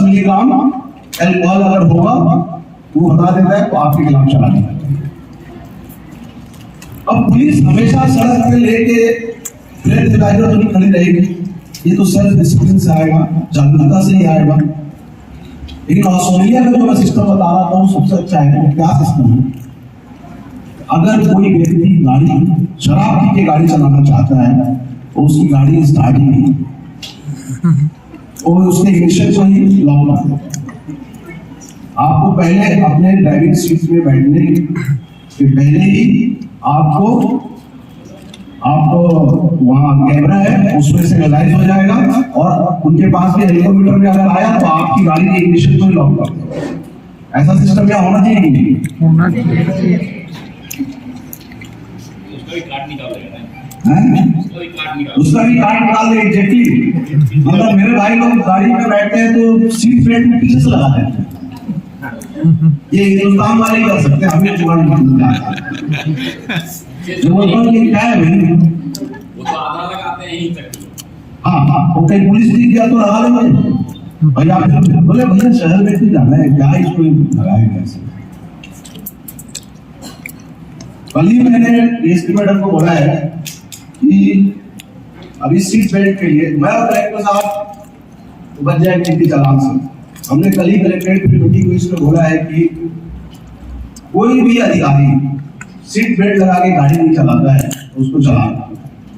मिलीग्राम अल्कोहल अगर होगा वो बता देता है तो आपके खिलाफ चलानी है। अब पुलिस हमेशा सड़क पे लेके ब्रेथाइजर तो नहीं खड़ी रहेगी, ये तो सेल्फ डिसिप्लिन से आएगा, जागरूकता से ही आएगा। लेकिन ऑस्ट्रेलिया में जो मैं सिस्टम बता रहा था वो सबसे अच्छा है। वो क्या सिस्टम है, अगर कोई व्यक्ति गाड़ी शराब पी के गाड़ी चलाना चाहता है तो उसकी गाड़ी स्टार्ट ही नहीं और उसके इग्निशन को ही लॉक कर देता है। आपको पहले अपने ड्राइविंग सीट में बैठने के पहले ही आपको वहाँ कैमरा है उसमें से एनालाइज हो जाएगा और उनके पास भी हेलीकॉप्टर में अगर आया तो आपकी गाड़ी के इग्निशन को ही लॉक कर देगा। ऐसा सिस्टम क्या होना चाहिए कि नहीं?
होना चाहिए।
उसका भी कार्ड निकाल देगा,
उसका भी कार्ड निकाल दे एग्जैक्टली। मतलब मेरे भाई लोग गाड़ी में बैठते हैं तो सीट बेल्ट में पीछे से लगा देते हैं। ये हिंदुस्तान वाले ही कर सकते हैं, हमें जुगाड़ नहीं मिलता। ये क्या है भाई,
वो तो आधा लगाते हैं यहीं तक।
हाँ वो कहीं पुलिस दिख गया तो लगा लेंगे भाई। आप बोले भैया शहर में तो जाना है क्या, इसको लगाएंगे ऐसे। कल ही मैंने डीएसपी मैडम को बोला है कि अभी सीट बेल्ट के लिए मैं और कलेक्टर साहब बच जाए किसी चालान से। हमने कल ही कलेक्ट्रेट की मीटिंग में इसमें बोला है कि कोई भी अधिकारी सीट बेल्ट लगा के गाड़ी नहीं चलाता है तो उसको चलाना,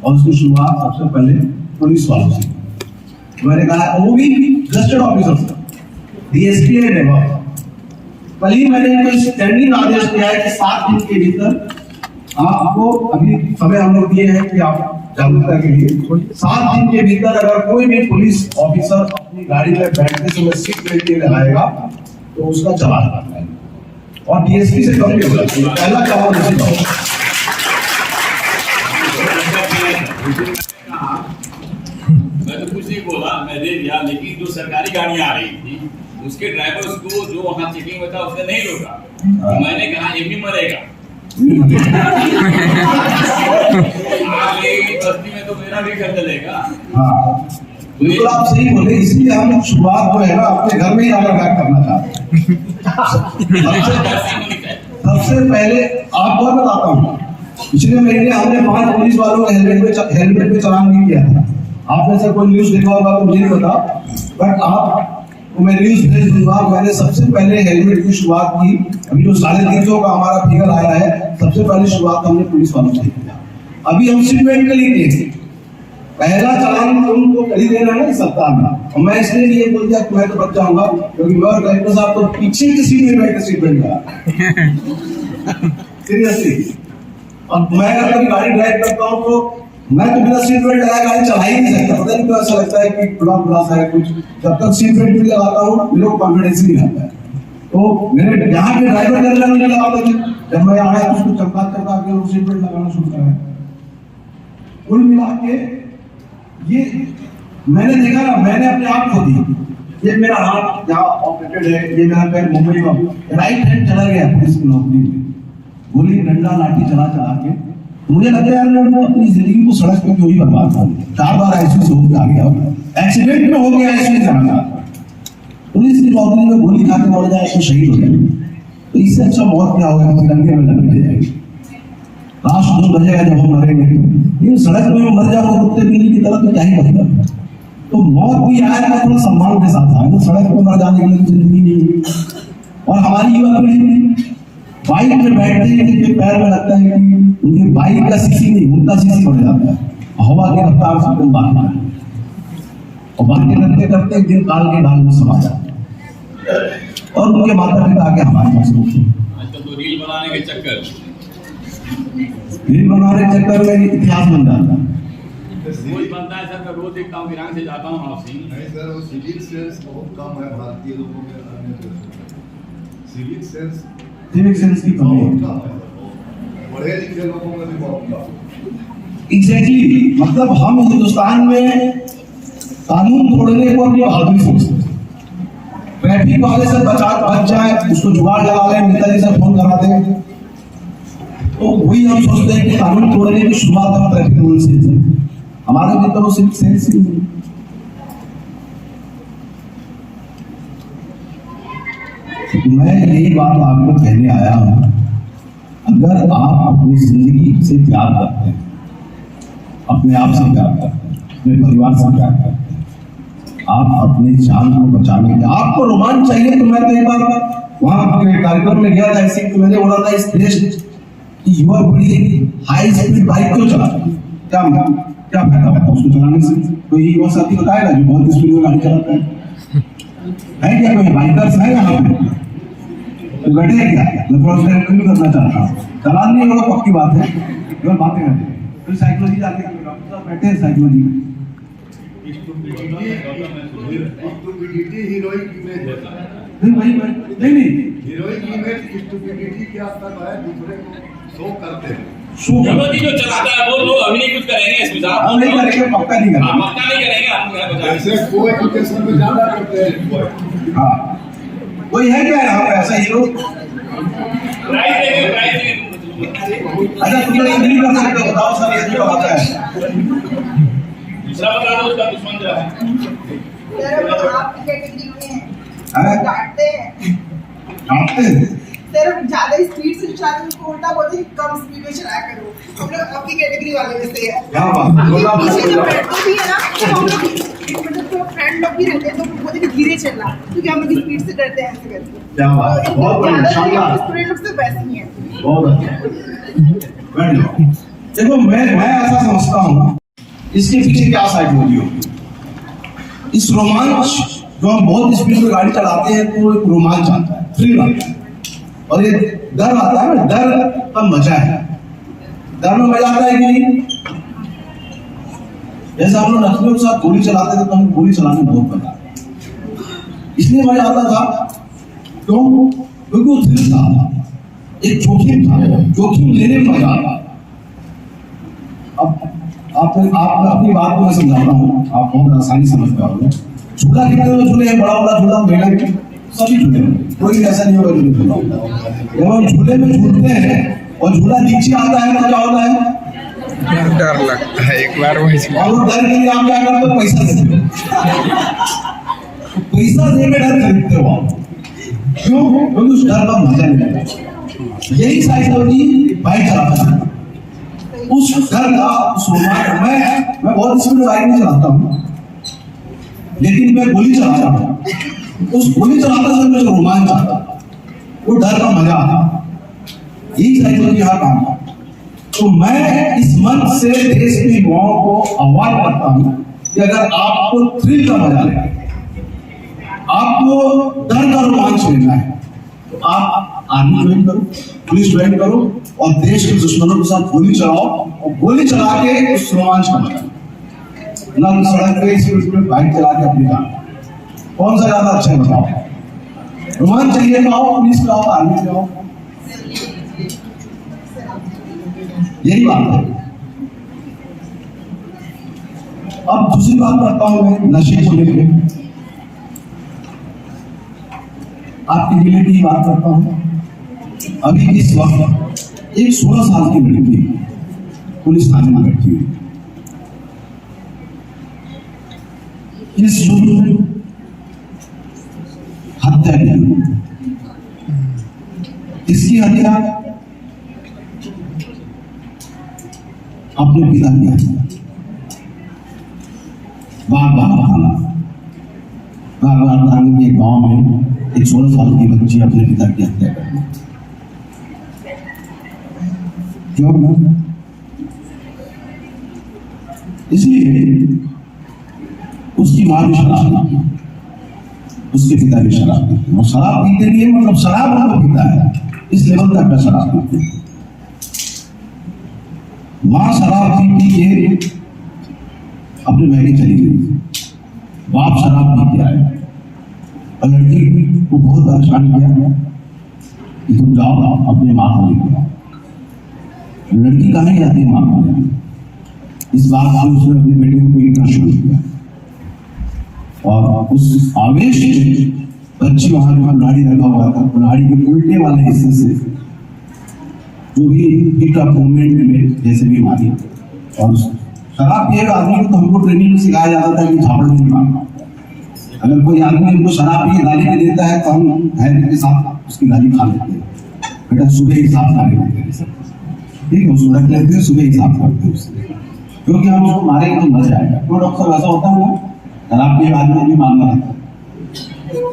और उसकी शुरुआत सबसे पहले पुलिस वालों से। मैंने कहा वो भी गजेटेड ऑफिसर से, डीएसपी है। कल ही मैंने इनको स्टैंडिंग आदेश दिया है कि 7 दिन के भीतर आपको, अभी समय हम लोग दिए हैं कि आप जागरूकता के लिए 7 दिन के भीतर अगर कोई भी पुलिस ऑफिसर अपनी गाड़ी में बैठते समय सीट बेल्ट नहीं लगाएगा तो उसका चालान करना है। और डीएसपी से कम नहीं होगा, पहला चालान उसी का होगा।
मैं तो कुछ नहीं बोला, मैं दे दिया, लेकिन जो सरकारी गाड़ियां आ रही थी उसके ड्राइवर्स को जो वहाँ चेकिंग में था उसने नहीं रोका। तो मैंने कहा ये भी मरेगा। बस्ती में तो मेरा भी घर चलेगा।
हाँ बिल्कुल आप सही बोले, इसलिए हम शुरुआत जो है ना अपने घर में ही आधार कार्ड करना चाहते हैं। सबसे पहले आपको बताता हूँ, पिछले महीने हमने 5 पुलिस वालों का हेलमेट पे चालान नहीं किया था। आप में से कोई न्यूज देखा होगा तो मुझे नहीं पता, बट आप मैं न्यूज भेज दूंगा। मैंने सबसे पहले हेलमेट की शुरुआत की, अभी जो 350 का हमारा फिगर आया है, सबसे पहले शुरुआत हमने पुलिस वालों से किया। अभी हम सीट बेल्ट के लिए किए, पहला चालान उनको कर ही देना है सप्ताह में। और मैं इसलिए नहीं बोल दिया कि मैं तो बच जाऊंगा, क्योंकि मैं और कलेक्टर साहब तो पीछे की सीट में बैठ के सीट बेल्ट लगा सीरियसली। और मैं अगर कभी गाड़ी ड्राइव करता हूँ तो मैं तो बिना सीट बेल्ट लगाए गाड़ी चला ही नहीं सकता। पता नहीं क्यों ऐसा लगता है कि ब्लॉक है कुछ। जब तक सीट बेल्ट नहीं लगाता हूँ मेरे को कॉन्फिडेंस नहीं आता है। तो मेरे यहाँ के ड्राइवर नहीं लगाता थे, जब मैं आया तो उसको चमका के सीट बेल्ट लगाना शुरू करा। कुल मिला के ये मैंने देखा ना, मैंने अपने आप को दी। ये मेरा हाथ यहाँ ऑपरेटेड है, ये मेरा पैर मुंबई में, राइट हैंड चला गया पुलिस की नौकरी में, गोली डंडा लाठी चला के। मुझे लगता है यार मैं अपनी जिंदगी को सड़क पे क्यों ही बर्बाद कर दिया। 4 बार आईसीयू से होकर आ गया, एक्सीडेंट में हो गया आईसीयू जाना। पुलिस की नौकरी में गोली खा के मर जाए तो शहीद हो जाए, तो इससे अच्छा मौत क्या होगा, तिरंगे में लपेटे जाएगी। लास्ट 2 बजेगा जब हम मरेंगे, लेकिन सड़क में मर जाओ कुत्ते बिल्ली की तरह तो क्या ही मतलब। तो मौत भी आए तो थोड़ा सम्मान के साथ आए, तो सड़क पर मर जाने के लिए जिंदगी नहीं। और हमारी युवा पीढ़ी बाइक में बैठते हैं, उनके पैर में लगता है कि उनकी बाइक का सीसी नहीं, उनका सीसी बढ़ जाता है, हवा की रफ्तार से तुम भागना है, और भागते करते करते एक दिन काल के ढाल में समा जाते हैं। और उनके माता पिता आके हमारे पास रोकते हैं।
आजकल तो रील बनाने के चक्कर
में इतिहास बन जाता है।
रोज बनता है सर, मैं रोज देखता हूँ, गिरांग से जाता हूँ आपसे।
नहीं सर, वो सिविल सेंस बहुत कम है भारतीय लोगों में। सिविक सेंस
की कमी है,
पढ़े लिखे लोगों में भी बहुत कम।
एग्जैक्टली, मतलब हम हिंदुस्तान में कानून तोड़ने को अपनी बहादुरी समझते हैं। ट्रैफिक वाले से बच जाए, उसको जुगाड़ लगा ले, नेताजी से फोन करा दे, तो वही हम सोचते हैं कि कानून तोड़ने की शुरुआत हम ट्रैफिक रूल से थी। हमारे भी तो सिर्फ सेंस ही नहीं। मैं यही बात आपको कहने आया हूं, अगर आप अपनी जिंदगी से प्यार करते हैं, अपने आप से प्यार करते हैं, अपने परिवार से प्यार करते हैं, आप अपनी जान को बचाने के आपको रोमांच चाहिए। तो मैं तो एक बार वहां कार्यक्रम में गया था, ऐसे तो मैंने बोला था इस देश की युवा पीढ़ी हाई स्पीड बाइक क्यों चलाती है, क्या फायदा होता है उसको चलाने से? कोई युवा साथी बताएगा जो बहुत स्पीड में गाड़ी चलाता है क्या? कोई बाइकर्स है यहाँ पे? तो बैठे हैं क्या? मैं थोड़ा सा नहीं करना चाहता हूँ, चलान नहीं होगा पक्की बात है, केवल बातें करते हैं। तो साइकोलॉजी जाते हैं, डॉक्टर साहब बैठे हैं साइकोलॉजी में।
हीरोइक इमेज
नहीं
हीरोइक इमेज स्टुपिडिटी के स्तर पर दूसरे को शो करते हैं।
चलो जी, जो चलाता है वो लोग अभी नहीं कुछ करेंगे एसपी साहब।
हम नहीं करेंगे, पक्का नहीं करेंगे।
पक्का नहीं करेंगे, हम
जैसे को एजुकेशन में ज्यादा करते हैं।
हाँ, कोई है क्या यहाँ पे ऐसा हीरो?
प्राइस देंगे, प्राइस देंगे।
अच्छा, तुम लोग नहीं कर सकते, बताओ सर, ये जो होता है
दूसरा बता दो, उसका दुश्मन जो है
ज्यादा स्पीड से चलाते उसको उल्टा बोलते हैं कम स्पीड में चलाया करो। हम लोग अपनी कैटेगरी वाले में से है।
क्या बात,
पीछे जो बैठते भी है ना, तो हम लोग मतलब तो फ्रेंड लोग भी रहते हैं तो बोलते हैं धीरे चलना, क्योंकि हम लोग स्पीड से डरते हैं ऐसे करके।
क्या बात, बहुत बढ़िया, शानदार।
स्टूडेंट लोग से वैसे ही है।
बहुत अच्छा, बैठ जाओ। देखो मैं ऐसा समझता हूँ, इसके पीछे क्या साइकोलॉजी होती है। इस रोमांच जो हम बहुत स्पीड में गाड़ी चलाते हैं तो एक रोमांच आता है, थ्रिल आता है, और ये डर आता है ना, डर का मजा है। डर में मजा आता है कि नहीं? जैसे हम लोग नकलियों के साथ गोली चलाते थे तो हम गोली चलाने में बहुत मजा आता है। इसलिए मजा आता था क्यों? क्योंकि वो थ्रिल था, एक जोखिम था, जोखिम लेने में मजा आता। अब आप अपनी बात को मैं समझाता हूँ, आप बहुत आसानी समझ पाओगे। झूला कितने झूले हैं, बड़ा बड़ा झूला मेला के सभी झूले में, कोई ऐसा नहीं होगा जो नहीं झूला होता। जब हम झूले में झूलते हैं और झूला नीचे आता है तो क्या होता है?
डर लगता है एक बार वही से।
और वो डर के लिए आप क्या करते हो? पैसा देते हो। पैसा देकर डर खरीदते हो आप, क्यों? क्योंकि उस डर का मजा नहीं आता। यही साइकोलॉजी बाइक चलाता है, उस डर का, उस रोमांच। मैं बहुत स्पीड में बाइक नहीं चलाता हूँ, लेकिन मैं गोली चलाता हूँ। उस गोली चलाते समय मुझे रोमांच आता, वो डर का मजा आता। यही साइकोलॉजी यहाँ काम है। तो मैं इस मंच से देश के युवाओं को आह्वान करता हूँ कि अगर आपको थ्रिल का मजा लेना है, आपको डर का रोमांच लेना है, तो आप आर्मी ज्वाइन करो, पुलिस ज्वाइन करो और देश के दुश्मनों के साथ गोली चलाओ, और गोली चला के उस रोमांच का मजा ना सड़क पे स्पीड में बाइक चला के अपनी जान। कौन सा ज्यादा अच्छा है बताओ? रोमांच चाहिए तो आओ, पुलिस पे आओ, आर्मी पे आओ। यही बात है। अब दूसरी बात करता हूं मैं नशे को लेकर, आपके जिले की बात करता हूं। अभी इस वक्त एक 16 साल की लड़की पुलिस थाने में बैठी हुई, इस युग में हत्या की। इसकी हत्या अपने पिता की हत्या, बागबान थाने के गांव में एक 16 साल की बच्ची अपने पिता की हत्या कर दी। क्यों? इसलिए उसकी मां भी शराब पीती, उसके पिता भी शराब पीते। वो शराब पीते नहीं है, मतलब शराब उनको पीता है, इस लेवल तक का शराब पीते। मां शराब पी के अपने मैके चली गई, बाप शराब पी के आए और लड़की को बहुत परेशान किया कि तुम जाओ अपने मां को लेकर आओ। लड़की कहाँ जाती है मां को लेकर? इस बात से उसने अपनी बेटी को पीटना शुरू किया और उस आवेश में बच्ची वहां जो कुल्हाड़ी रखा हुआ था, कुल्हाड़ी के उल्टे वाले हिस्से से जो भी हीट ऑफ मूवमेंट में जैसे भी मारी। और शराब पिए आदमी को तो हमको ट्रेनिंग में सिखाया जाता था कि झापड़ नहीं मारना। अगर कोई आदमी हमको शराब पी गाली भी देता है तो हम धैर्य के साथ उसकी गाली खा लेते हैं, बेटा सुबह ही साफ खा लेते हैं, ठीक है, उसको रख लेते हैं, सुबह ही साफ करते हैं उससे, क्योंकि हम उसको मारेंगे तो मर जाएगा। तो डॉक्टर साहब ऐसा होता है ना, शराब पिए आदमी भी मारना रहता है,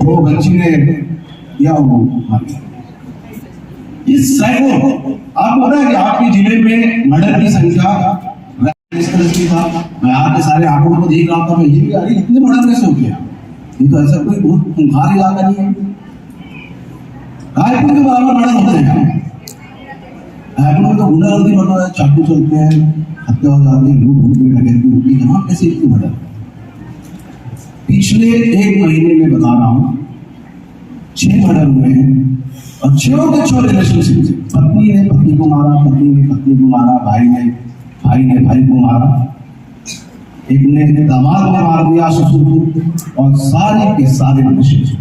वो बच्ची ने किया वो मार गया। इस सैकड़ों आपको पता है कि आपके जिले में मर्डर की संख्या इस तरह की था। मैं आपके सारे आंकड़ों को देख रहा था, मैं ये भी अरे इतने मर्डर कैसे हो गया, ये तो ऐसा कोई बहुत खूंखार इलाका नहीं है। रायपुर के बराबर मर्डर होते हैं, रायपुर में तो गुंडागर्दी बढ़ है, चाकू चलते हैं, हत्या हो जाती है, लूट होती है, डकैती होती है, यहाँ कैसे इतने मर्डर। पिछले 1 महीने में बता रहा हूँ 6 मर्डर हुए हैं, और 6 के 6 रिलेशनशिप से। पत्नी ने पति को मारा, पति ने पत्नी को मारा, भाई ने भाई को मारा, एक ने दामाद ने मार दिया, ससुर को, और सारे के सारे रिलेशनशिप।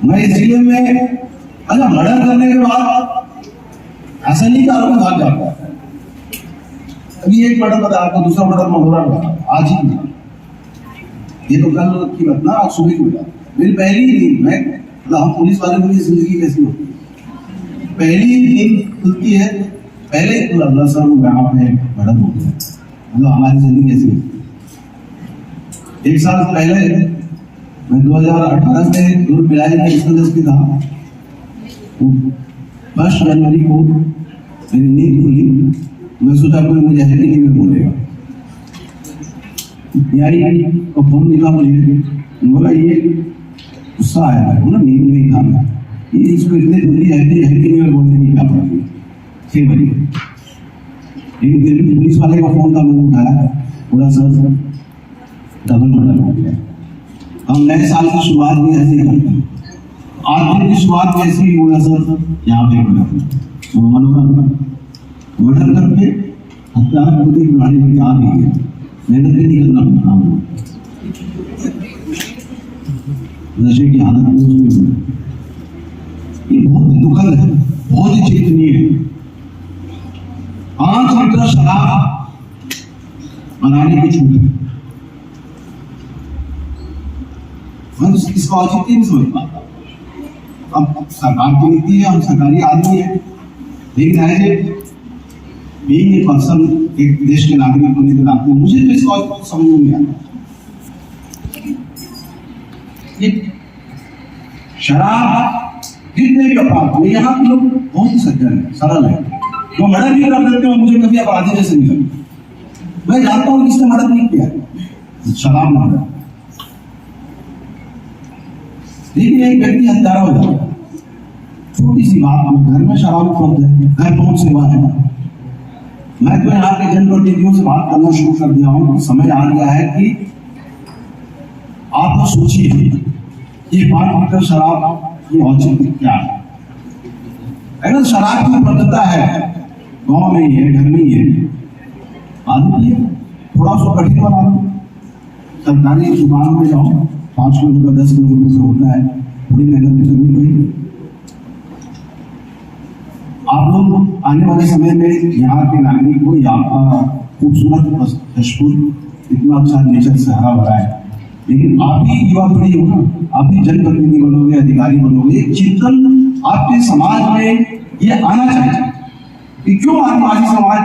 मैं इस जिले में अच्छा मर्डर करने के बाद ऐसा नहीं कि आरोपी भाग जाता है। अभी एक मर्डर बता, आपको दूसरा मर्डर महोरा बता, आज ही ये तो कल की घटना, आज सुबह की बात। मेरी पहली दिन मैं हम पुलिस वाले की जिंदगी कैसी होती है, पहली दिन खुलती है, पहले अल्लाह सर यहाँ पे मर्डर हो गया, मतलब हमारी जिंदगी कैसी होती। 1 साल पहले मैं 2018 में दूर पिलाई का एक्सपीरियंस भी था। 1 जनवरी को मेरी नींद खुली, मैं सोचा कोई मुझे हैप्पी न्यू ईयर बोलेगा, यारी को फोन मिला मुझे, बोला ये गुस्सा आया है, बोला नींद में ही था मैं, ये इसको इतने जल्दी हैप्पी न्यू ईयर बोलने की क्या पड़ा 6 बजे। लेकिन फिर भी पुलिस वाले का फोन था, मैंने उठाया, बोला सर डबल मर्डर हो गया। हम नए साल की शुरुआत भी ऐसे ही करते हैं, 8 दिन की शुरुआत भी ऐसी ही, बोला सर यहाँ पे मर्डर करके हत्यारा खुद ही बुलाने में क्या नहीं है, मेहनत भी नहीं करना पड़ता हमको, नशे की हालत में। ये बहुत दुखद है, बहुत ही चिंतनीय है। 5 लीटर शराब बनाने की छूट है, मैं इसका औचित्य नहीं समझ पाता। अब सरकार की नीति है, हम सरकारी आदमी है, लेकिन as a being a person, एक देश के नागरिक होने के नाते मुझे तो इसका औचित्य समझ नहीं आता। शराब जितने भी अपराध, यहाँ के लोग बहुत ही सज्जन है, सरल है, जो मर्डर भी कर देते हो मुझे कभी अपराधी जैसे नहीं लगता। मैं जानता हूँ किसने मर्डर नहीं किया, शराब मर्डर, लेकिन एक व्यक्ति हत्यारा हो जाता है, छोटी सी बात में, घर में शराब उपलब्ध है, घर पहुंच सेवा है। मैं तो यहाँ के जनप्रतिनिधियों से बात करना शुरू कर दिया हूँ, समय आ गया है कि आप सोचिए ये 5 लीटर शराब की औचित्य क्या है। अगर शराब की उपलब्धता है, गांव में ही है, घर में ही है, आदमी थोड़ा सा कठिन बना दो, सरकारी दुकान में जाओ, 5 किलोमीटर 10 किलोमीटर से होता है, थोड़ी मेहनत भी करनी पड़ेगी। आप लोग आने वाले समय में यहाँ के नागरिक को यहाँ का खूबसूरत कश्मीर इतना अच्छा नेचर से हरा भरा है, लेकिन आप ही युवा पीढ़ी हो ना, आप ही जनप्रतिनिधि बनोगे, अधिकारी बनोगे, एक चिंतन आपके समाज में ये आना चाहिए कि क्यों आदिवासी समाज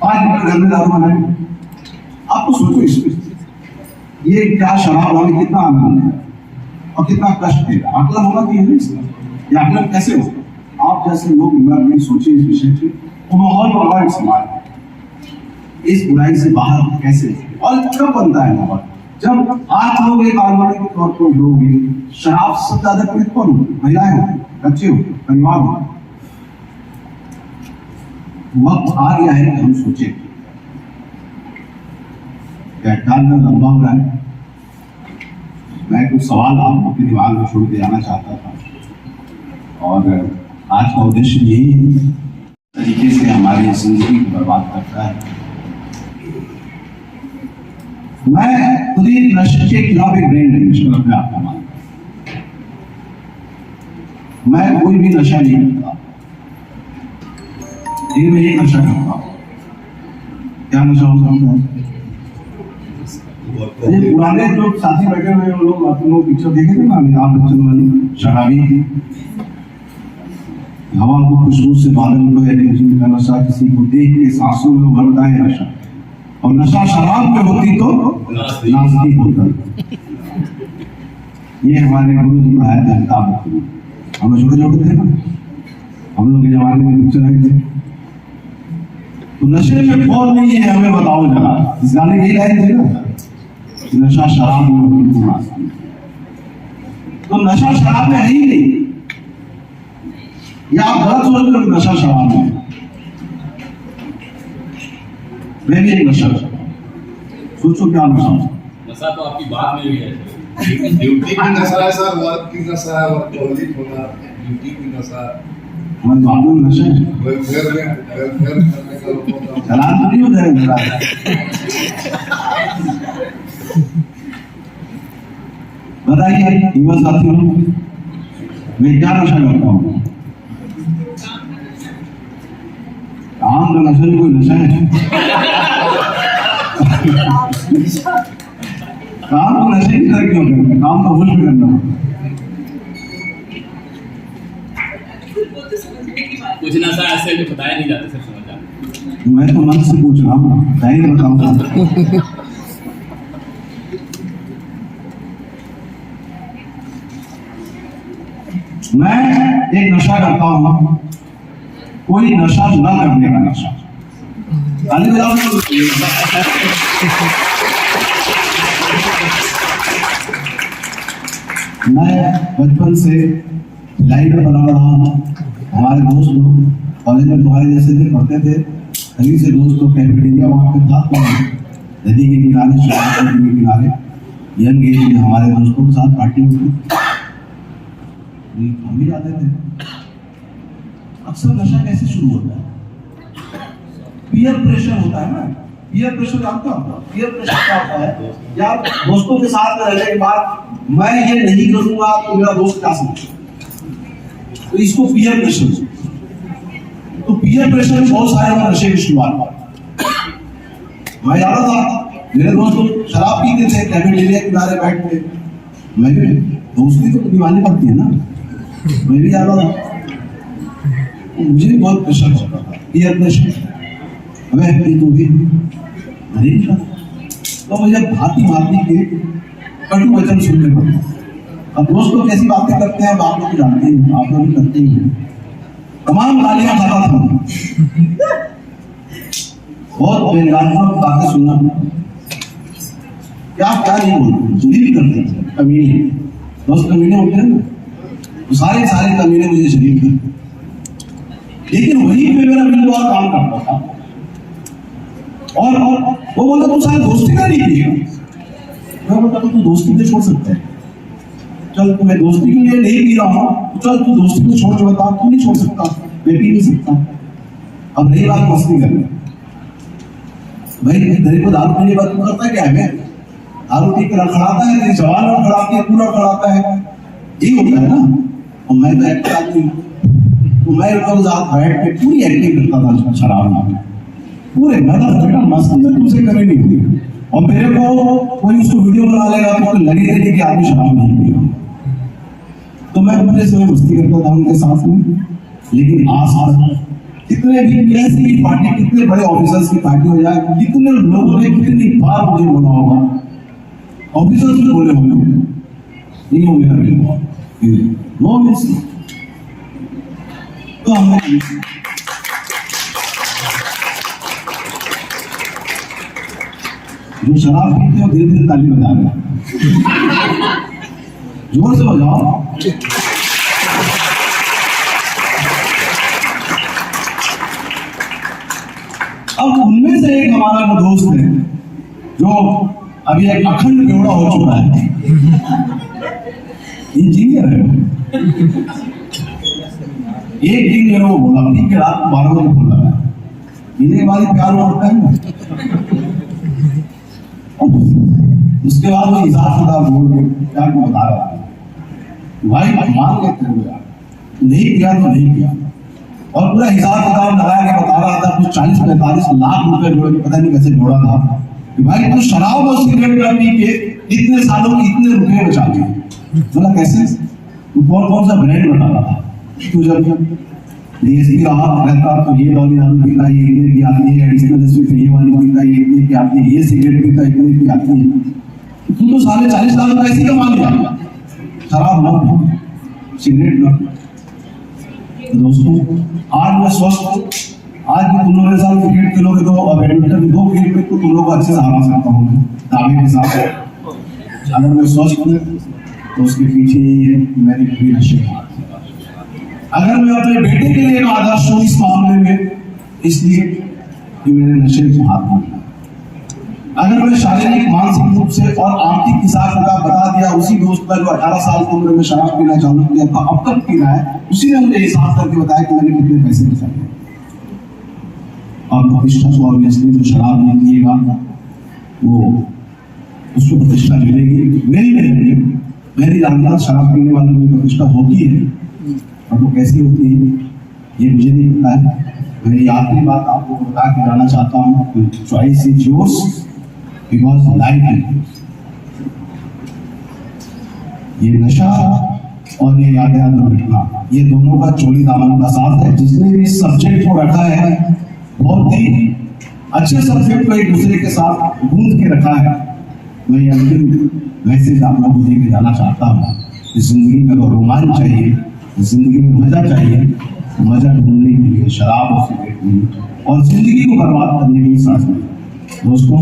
5 लीटर घर में दारू बनाए। आपको सोचो इसमें ये क्या शराब हमें कितना आनंद है और कितना कष्ट है, आकलन होना चाहिए इसका, ये आकलन कैसे हो। आप जैसे लोग में सोचे इस विषय पे, तो माहौल बना है समाज में, इस बुराई से बाहर कैसे, और कब बनता है माहौल, जब आप लोग एक आदमी के तौर पर लोगे, शराब से ज्यादा पीड़ित कौन हो, महिलाएं हो, बच्चे हो, परिवार हो। वक्त आ गया है कि हम सोचे, में लंबा हो रहा है, मैं कुछ सवाल आपके दिमाग में छोड़ के जाना चाहता था, और आज का उद्देश्य यही तरीके से हमारी जिंदगी को बर्बाद करता है। मैं खुद ही नशे के खिलाफ एक ब्रेन अपने आप को मानता हूं। मैं कोई भी नशा नहीं करता, लेकिन मैं एक नशा करता हूँ। क्या नशा हो सकता है? ये पुराने जो साथी बैठे हुए हैं लोग, आप लोग पिक्चर देखे थे ना अमिताभ बच्चन वाली शराबी, हवा को खुशबू से बादल को है जिनका नशा किसी को देख के सांसों में उभरता है नशा, और नशा शराब में होती तो नास्तिक होता। ये हमारे गुरु जी पढ़ाया था अमिताभ बच्चन। हम लोग छोटे छोटे थे ना, हम लोग के जमाने में पिक्चर आए थे। तो नशे में कौन नहीं है हमें बताओ जरा। इस गाने यही लाइन थे ना, नशा शराब में होती तो नास्तिक। तो नशा शराब में है ही नहीं, या आप गलत सोच रहे हो नशा शराब में। मैं भी एक नशा, सोचो क्या नशा।
नशा तो आपकी बात में भी है, लेकिन
ड्यूटी की नशा है सर, वर्क की नशा है, वर्कहोलिक होना, ड्यूटी की नशा,
हमारे बाबू में नशा है,
वेलफेयर करने का लोगों का
चलान तो नहीं हो जाएगा। बताइए युवा साथियों, मैं क्या नशा करता हूँ? काम का नशा भी कोई नशा है? काम को नशे की तरह क्यों करना? काम का होश में करना।
कुछ नशा ऐसे जो बताया नहीं जाता, सब समझ जाते।
मैं तो मन से पूछ रहा हूँ, सही बताऊंगा। मैं एक नशा करता हूँ, कोई नशा न करने का नशा। ताली बजाओ। मैं बचपन से भिलाई में पढ़ा रहा हूँ। हमारे दोस्त लोग कॉलेज में तुम्हारे जैसे थे, पढ़ते थे, कहीं से दोस्त लोग कैफेटेरिया वहाँ पे था, नदी के किनारे, शहर के किनारे यंग एज में हमारे दोस्तों के साथ पार्टी होती, हम भी जाते थे। अक्सर नशा कैसे शुरू होता है? पीयर प्रेशर होता है ना। पीयर प्रेशर जानते हो? पीयर प्रेशर क्या होता है? या दोस्तों के साथ रहने के बाद मैं ये नहीं करूंगा तो मेरा दोस्त क्या समझेगा, तो इसको पीयर प्रेशर। तो पीयर प्रेशर में बहुत सारे नशे की शुरुआत। मैं जाना था, मेरे दोस्त लोग शराब पीते थे, कैफेटेरिया के किनारे बैठ के, मैं भी दोस्ती तो दीवानी पड़ती है ना, मैं भी जाता था। मुझे भी बहुत प्रेशर होता था, पीयर प्रेशर। हमें तो भी नहीं था, तो मुझे भांति भांति के कटु वचन सुनने पड़ते। अब दोस्त लोग कैसी बातें करते हैं आप लोग जानते हैं, आप लोग भी करते ही हैं। तमाम गालियां खाता था, बहुत बेगानात्मक बातें सुनना, क्या क्या नहीं बोलते, जलील करते थे। कमीने, दोस्त कमीने होते हैं ना, तो सारे कमीने मुझे जलील करते। लेकिन वहीं पे मेरा बिल्कुल और काम करता था, और वो बोलता तू सारे दोस्ती का नहीं पिएगा। मैं बोलता तू दोस्ती को छोड़ सकता है, चल तो मैं दोस्ती के लिए नहीं पी रहा हूँ, तो चल तू दोस्ती को छोड़ के बता, तू नहीं छोड़ सकता, मैं पी नहीं सकता। अब रही बात मस्ती करने, भाई तेरे को दारू पीने बात करता है क्या है? दारू पी कर खड़ाता है, तेरी जवान खड़ाती है, पूरा खड़ाता है, यही होता है ना। और मैं तो एक्टर आदमी, तो मैं लोग साथ बैठ के पूरी एक्टिंग करता था शराब में, पूरे मैं तो बेटा मस्ती में तुमसे कभी नहीं हुई। और मेरे को कोई उसको वीडियो बना लेगा तो लगेगा नहीं कि आदमी शराब नहीं पिया। तो मैं पूरे समय मस्ती करता था उनके साथ में। लेकिन आस पास कितने भी कैसी भी पार्टी, कितने बड़े ऑफिसर्स की पार्टी हो जाए, कितने लोगों ने कितनी बार मुझे बोला होगा, ऑफिसर्स भी बोले होंगे नहीं हो मेरा नो मिस। तो हमने जो शराब पीते हो धीरे धीरे ताली बजा रहे हैं, जोर से बजाओ। अब उनमें से एक हमारा वो दोस्त है जो अभी एक अखंड बेवड़ा हो चुका है, इंजीनियर है। एक दिन मेरे को बोला, ठीक है, रात 12 बजे बोला, मिलने के बाद ही प्यार होता है ना। उसके बाद वो हिसाब किताब बोल के प्यार को बता रहा था, भाई मान लेते हो यार, नहीं किया तो नहीं किया। और पूरा हिसाब किताब लगा के बता रहा था, कुछ 40-45 लाख रुपए जोड़ के पता नहीं कैसे जोड़ा था कि भाई तो शराब और सिगरेट का पी के इतने सालों में इतने रुपए बचा लिए। बोला कैसे? कौन कौन सा ब्रांड बता रहा था? तो जब डीएसपी रहा रहता तो ये वाली दारू पीता, ये इतने की आती है, एडिशनल एसपी पे ये वाली पीता, ये इतने की आती है, ये सिगरेट पीता इतने की आती है। तू तो साले 40 लाख रुपए ऐसे ही कमा लिया। शराब मत, सिगरेट मत। दोस्तों आज मैं स्वस्थ हूँ। आज भी तुम लोग मेरे साथ क्रिकेट खेलोगे तो और बैडमिंटन 2 क्रिकेट में तो तुम लोग अच्छे से हरा सकता हूँ दावे के साथ। अगर मैं स्वस्थ हूँ तो उसके पीछे मेरी पूरी नशे। अगर मैं अपने बेटे के लिए आदर्श हूँ इस मामले में, इसलिए कि मैंने नशे को हाथ में लिया। अगर मैं शारीरिक मानसिक रूप से और आर्थिक हिसाब का बता दिया, उसी दोस्त का जो 18 साल की उम्र में शराब पीना चालू किया था अब तक पी रहा है, उसी ने मुझे हिसाब करके बताया कि मैंने कितने पैसे बचाए। और प्रतिष्ठा को ऑब्वियसली जो शराब नहीं पिएगा वो उसको प्रतिष्ठा मिलेगी, मेरी नहीं। मेरी जानता शराब पीने वालों की प्रतिष्ठा होती है और वो कैसी होती है ये मुझे नहीं पता है। मैं आखिरी बात आपको बता के जाना चाहता हूँ, choice is yours because life is. ये नशा और ये यातायात दुर्घटना, ये दोनों का चोली दामन का साथ है। जिसने भी सब्जेक्ट को रखा है बहुत ही अच्छे सब्जेक्ट को एक दूसरे के साथ गूंथ के रखा है। मैं अंतिम मैसेज आप लोगों को दे के जाना चाहता हूँ कि जिंदगी में अगर रोमांच चाहिए, जिंदगी में मजा चाहिए, मजा ढूंढने के लिए शराब और सिगरेट नहीं, और जिंदगी को बर्बाद करने के लिए सांस नहीं। दोस्तों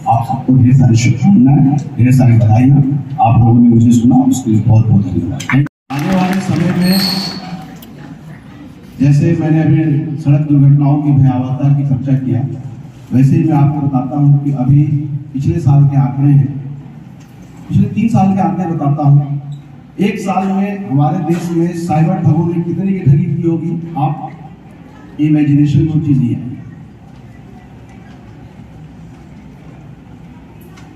आप सबको ढेर सारी शुभकामनाएं, ढेर सारी बधाइयाँ। आप लोगों ने मुझे सुना उसके लिए बहुत बहुत धन्यवाद। आने वाले समय में जैसे मैंने अभी सड़क दुर्घटनाओं की भयावहता की चर्चा किया, वैसे ही मैं आपको बताता हूँ कि अभी पिछले साल के आंकड़े हैं, पिछले 3 साल के आंकड़े बताता हूँ। 1 साल में हमारे देश में साइबर ठगों ने कितने की ठगी की होगी, आप इमेजिनेशन को कीजिए।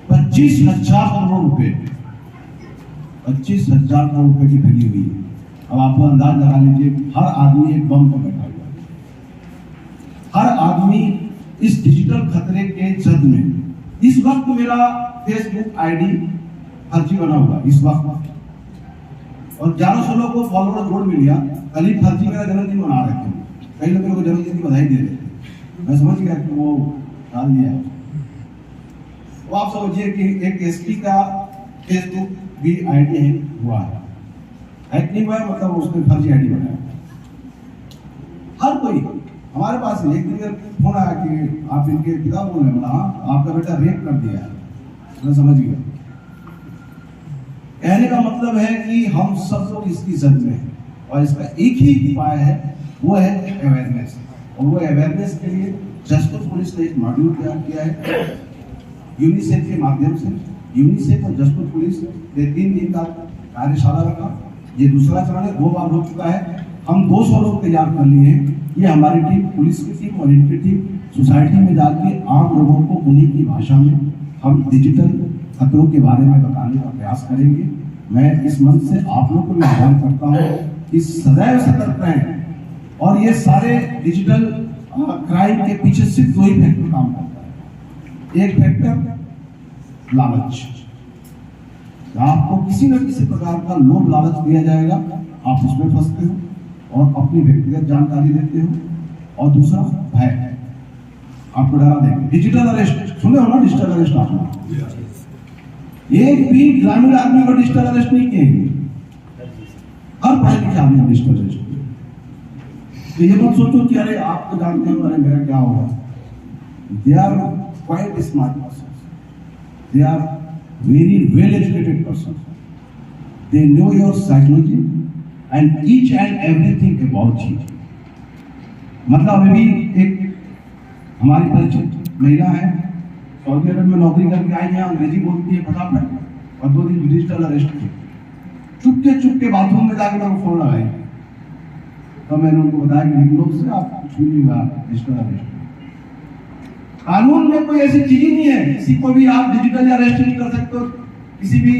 25,000 करोड़ रुपए, 25,000 करोड़ रुपए की ठगी हुई है। अब आपको अंदाज लगा लीजिए, हर आदमी एक बम पर बैठा हुआ है। हर आदमी इस डिजिटल खतरे के जद में। इस वक्त मेरा फेसबुक आईडी फर्जी बना हुआ इस वक्त, और 1100 लोगों को फॉलोअर जोड़ मिल गया। कल ही फर्जी मेरा जन्मदिन मना रहे थे, कई लोग मेरे को जन्मदिन की बधाई दे रहे थे। मैं समझ गया कि वो डाल दिया है। वो आप समझिए कि एक एसपी का फेसबुक भी आईडी है हुआ है, हैक नहीं हुआ, मतलब उसने फर्जी आईडी बनाया। हर कोई हमारे पास एक दिन फोन आया कि आप इनके पिता बोल रहे हैं, हाँ आपका बेटा रेप कर दिया है। मैं समझ गया। कहने का मतलब है कि हम सब लोग इसकी जद में हैं और इसका एक ही उपाय है, वो है अवेयरनेस। और वो अवेयरनेस के लिए जसपुर पुलिस ने एक मॉड्यूल तैयार किया है यूनिसेफ के माध्यम से। यूनिसेफ और जसपुर पुलिस ने 3 दिन का कार्यशाला रखा। ये दूसरा चरण है, 2 बार हो चुका है। हम 200 लोग तैयार कर लिए हैं। ये हमारी टीम, पुलिस की टीम और इनकी टीम सोसाइटी में जाके आम लोगों को उन्हीं की भाषा में हम डिजिटल खतरों के बारे में बताने का प्रयास करेंगे। मैं इस मंच से आप लोगों को भी आह्वान करता हूँ कि सदैव सतर्क रहें। और ये सारे डिजिटल क्राइम के पीछे सिर्फ 2 ही फैक्टर काम करता है। एक फैक्टर लालच, आपको किसी न किसी प्रकार का लोभ लालच दिया जाएगा, आप उसमें फंसते हो और अपनी व्यक्तिगत जानकारी देते हो। और दूसरा भय, आपको डरा देंगे। डिजिटल अरेस्ट सुने हो ना, डिजिटल अरेस्ट आपने एक भी ग्रामीण आदमी को डिजिटल अरेस्ट नहीं किए, हर पढ़े लिखे आदमी को डिजिटल अरेस्ट किए। तो ये मत सोचो कि अरे आप तो जानते हो अरे मेरा क्या होगा। They are quite smart person, they are very well educated person, they know your psychology and each and everything about you. मतलब अभी एक हमारी परिचित महिला है, सऊदी अरब में नौकरी करके आई है, अंग्रेजी बोलती है फटाफट, और 2 दिन डिजिटल अरेस्ट किए। चुपके बाथरूम में जाकर मेरे को फोन लगाई, तो मैंने उनको बताया कि निकलो से, आप कुछ भी नहीं हुआ डिजिटल अरेस्ट। कानून में कोई ऐसी चीज ही नहीं है, किसी को भी आप डिजिटल अरेस्ट नहीं कर सकते। किसी भी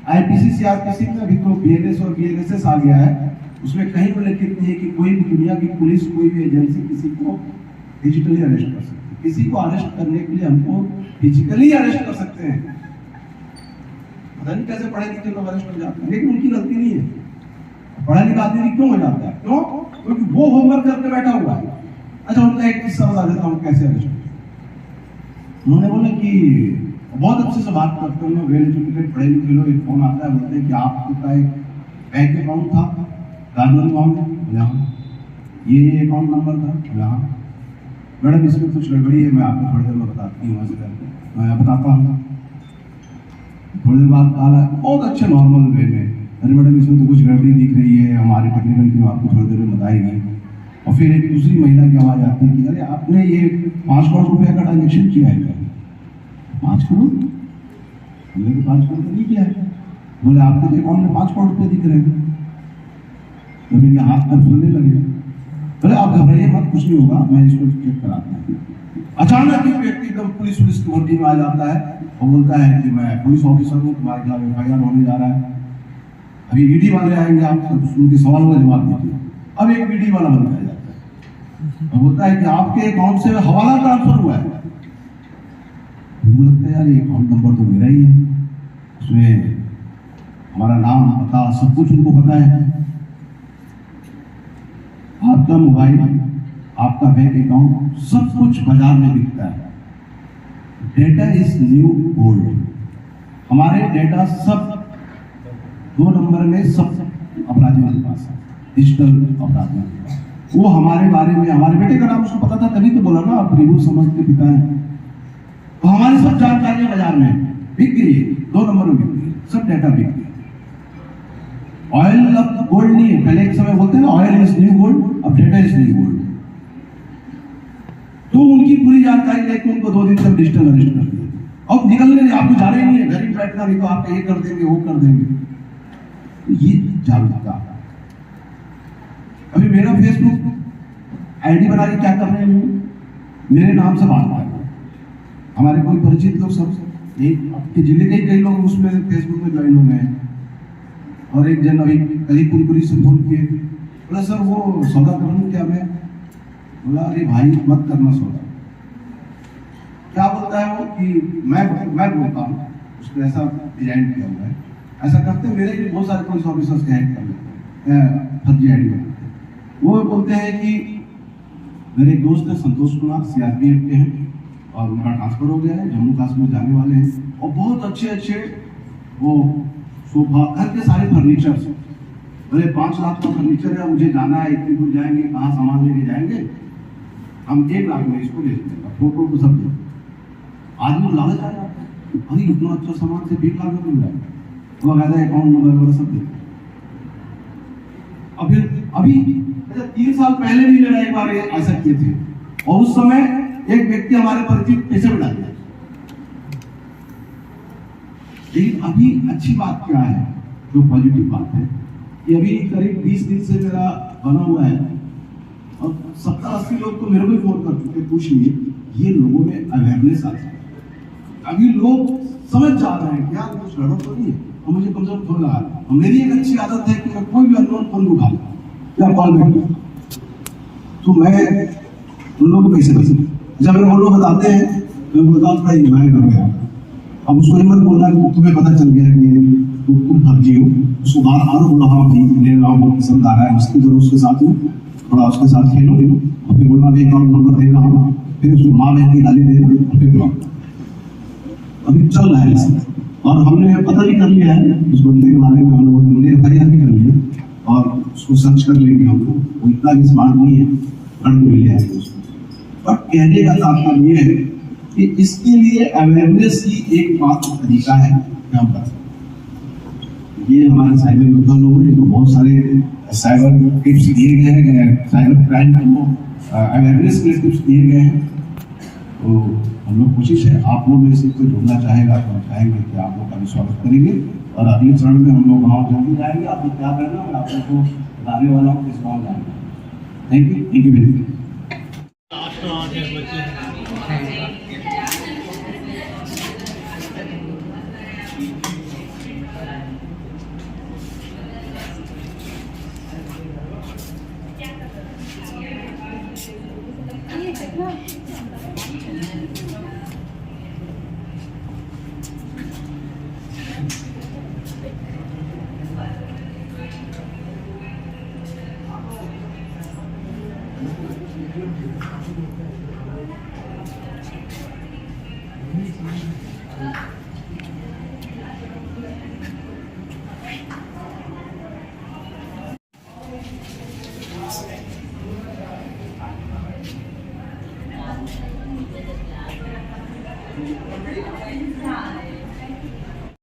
आईपीसी सीआरपीसी में अभी तो बीएनएस और बीएनएसएस आ गया है, उसमें कहीं पर लिखित नहीं है कि कोई भी दुनिया की पुलिस, कोई भी एजेंसी किसी को डिजिटली अरेस्ट कर सकती है। किसी को अरेस्ट करने के लिए हमको फिजिकली अरेस्ट कर सकते हैं। पता नहीं कैसे पढ़े लिखे लोग अरेस्ट हो जाते हैं, लेकिन उनकी गलती नहीं है। पढ़ा लिखा आदमी क्यों हो जाता है? क्यों? क्योंकि वो होमवर्क करके बैठा हुआ है। अच्छा, उनका एक किस्सा बता देता हूँ कैसे अरेस्ट हुए। उन्होंने बोला कि बहुत अच्छे से बात करते हैं, वेल एजुकेटेड पढ़े लिखे लोग, एक फोन आता है, बोलते हैं कि आपका एक बैंक अकाउंट था गाजर गाँव में, बोले हाँ। ये अकाउंट नंबर था, बोले हाँ। मैडम इसमें कुछ गड़बड़ी है, मैं आपको थोड़ी देर में बताती हूँ, मैं बताता हूँ। थोड़ी देर बाद कहा बहुत अच्छे नॉर्मल वे में, अरे मैडम इसमें तो कुछ गड़बड़ी दिख रही है, हमारी टेक्निकल टीम आपको थोड़ी देर में बताएगी। और फिर एक दूसरी महिला की आवाज़ आती है कि अरे आपने ये 5 करोड़ रुपये का ट्रांजेक्शन किया है क्या? 5 करोड़? हमने तो 5 करोड़ नहीं किया है। बोले आपके अकाउंट में 5 करोड़ रुपये दिख रहे हैं। तो मेरे हाथ पर फूलने लगे। बोले आप घबराइए मत, कुछ नहीं होगा, मैं इसको चेक कराता हूँ। अचानक एक व्यक्ति एकदम पुलिस की वर्दी में आ जाता है और बोलता है कि मैं पुलिस ऑफिसर हूँ, तुम्हारे खिलाफ FIR होने जा रहा है, अभी ईडी वाले आएंगे, आप उनके सवालों का जवाब दीजिए। अब एक ईडी वाला बन जाता है और बोलता है कि आपके अकाउंट से हवाला ट्रांसफर हुआ है। मुझे लगता है यार ये अकाउंट नंबर तो मेरा ही है, उसमें हमारा नाम पता सब कुछ उनको पता है। आपका मोबाइल, आपका बैंक अकाउंट, सब कुछ बाजार में बिकता है। Data is new gold. हमारे डेटा सब 2 नंबर में सब अपराधियों के पास है, डिजिटल अपराधियों के पास। वो हमारे बारे में, हमारे बेटे का नाम उसको पता था, तभी तो बोला ना आप रिबू समझ के पिता है। तो हमारी सब जानकारियां बाजार में बिक गई है, 2 नंबर में बिक गई, सब डेटा बिक गई। ऑयल अब गोल्ड नहीं है, पहले एक समय बोलते हैं ना ऑयल इज न्यू गोल्ड, अब डेटा इज न्यू गोल्ड। तो उनकी पूरी जानकारी लेकर उनको 2 दिन तक डिजिटल अरेस्ट कर दिया। अब निकलने नहीं, आपको जाना ही नहीं है, घर ही बैठना, नहीं तो आप ये कर देंगे वो कर देंगे। तो ये जागरूकता। अभी मेरा फेसबुक आईडी बना के क्या कर रहे हैं, मेरे नाम से बात कर रहे हैं। हमारे कोई परिचित लोग सब आपके जिले के कई लोग उसमें फेसबुक में ज्वाइन हो गए हैं। और एक जन अभी कहीं कुरकुरी से फोन किए, बोला सर वो सौदा करूँ क्या मैं? बोला अरे भाई मत करना सौदा। क्या बोलता है वो कि मैं बोलता हूँ, उसने ऐसा डिजाइन किया हुआ है, ऐसा करते मेरे भी बहुत सारे पुलिस ऑफिसर्स के हैक कर लेते हैं, फर्जी आईडी बनाते हैं। वो बोलते हैं कि मेरे एक दोस्त है संतोष कुमार, CRPF के हैं, और उनका ट्रांसफर हो गया है, जम्मू कश्मीर जाने वाले हैं, और बहुत अच्छे वो सोफा, घर के सारे फर्नीचर, बोले 5 लाख का फर्नीचर है, मुझे जाना है, इतनी दूर जाएंगे, कहाँ सामान लेके जाएंगे, हम 1 लाख में इसको ले लेंगे, फोटो को सब दे। आदमी लालच आ जाता है, अरे इतना अच्छा सामान से 20 लाख में मिल रहा है, तो कहता है अकाउंट नंबर वगैरह सब देते। अब फिर अभी 3 साल पहले भी मेरा एक बार ऐसा किए थे, और उस समय एक व्यक्ति हमारे परिचित पैसे बढ़ा दिया। लेकिन अभी अच्छी बात क्या है, जो पॉजिटिव बात है, कि अभी करीब 20 दिन से मेरा बना हुआ है, और 70-80 लोग तो मेरे को फोन कर चुके, पूछ लिए, ये लोगों में अवेयरनेस आ जाए। अभी लोग समझ जा रहे हैं कि यार कुछ गड़बड़ तो नहीं है, और मुझे कम से कम फोन लगा। और मेरी एक अच्छी आदत है कि मैं कोई भी अननोन फोन उठा क्या कॉल बैठ, तो मैं उन लोगों को पैसे जब वो लोग बताते हैं तो मैं बताऊँ भाई मैं कर गया। अब उसको हिम्मत बोलना कि तुम्हें पता चल गया कि तुम फर्जी हो, उसको बार बार बोला हाँ भाई ले रहा हूँ, बहुत पसंद आ रहा है, उसकी जरूर उसके साथ में थोड़ा उसके साथ खेलो, और फिर बोलना भाई अकाउंट नंबर दे रहा हूँ, फिर उसको माँ बहन की गाली दे रहा हूँ, फिर अभी चल रहा है ऐसे। और हमने पता भी कर लिया है उस बंदे के बारे में, हम लोगों ने FIR भी कर लिया, और उसको सर्च कर लेंगे हम लोग, वो इतना भी स्मार्ट नहीं है, पढ़ के मिल जाएगा उसको। पर कहने का तात्पर्य ये है कि इसके लिए अवेयरनेस ही एक मात्र तरीका है कि हम कर सकते। ये हमारे साइबर योद्धा लोग हैं, बहुत सारे साइबर टिप्स दिए गए हैं, साइबर क्राइम को अवेयरनेस के टिप्स दिए गए हैं। तो हम लोग कोशिश है, आप लोग में से कोई जुड़ना चाहेगा तो हम चाहेंगे कि आप लोग का भी स्वागत करेंगे, और अगले चरण में हम लोग गाँव जल्दी जाएंगे। आप लोग क्या करना, मैं आप लोग को बताने वाला हूँ किस गाँव जाएंगे। Thank you very much.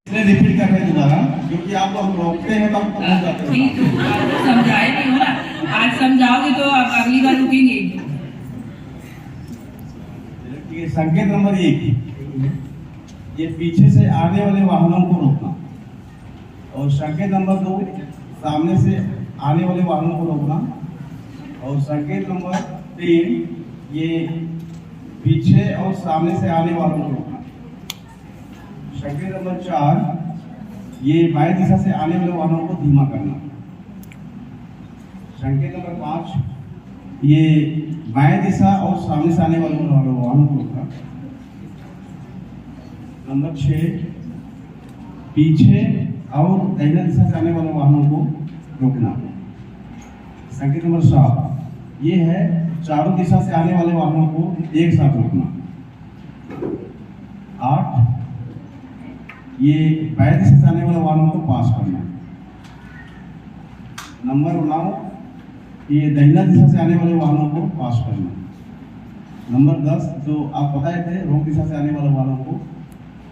इसलिए रिपीट कर रहे हैं दोबारा, क्योंकि आप लोग रोकते हैं तो हम पहुंच जाते हैं।
ठीक है, समझाए नहीं हो ना, आज समझाओगे तो आप अगली बार रुकेंगे।
संकेत नंबर 1, ये पीछे से आने वाले वाहनों को रोकना। और संकेत नंबर 2, सामने से आने वाले वाहनों को रोकना। और संकेत नंबर 3, ये पीछे और सामने से आने वालों को रोकना। संकेत नंबर 4, ये बाएं दिशा से आने वाले वाहनों को धीमा करना। संकेत नंबर 5, ये बाएं दिशा और सामने से आने वाले वाहनों को रोकना। नंबर 6, पीछे और दाहिने दिशा से आने वाले वाहनों को रोकना। संकेत नंबर 7, ये है चारों दिशा से आने वाले वाहनों को एक साथ रोकना। 8, ये बाएं दिशा से आने वाले वाहनों को पास करना। नंबर 9, ये दाहिना दिशा से आने वाले वाहनों को पास करना। नंबर 10, जो आप बताए थे, रोग दिशा से आने वाले वाहनों को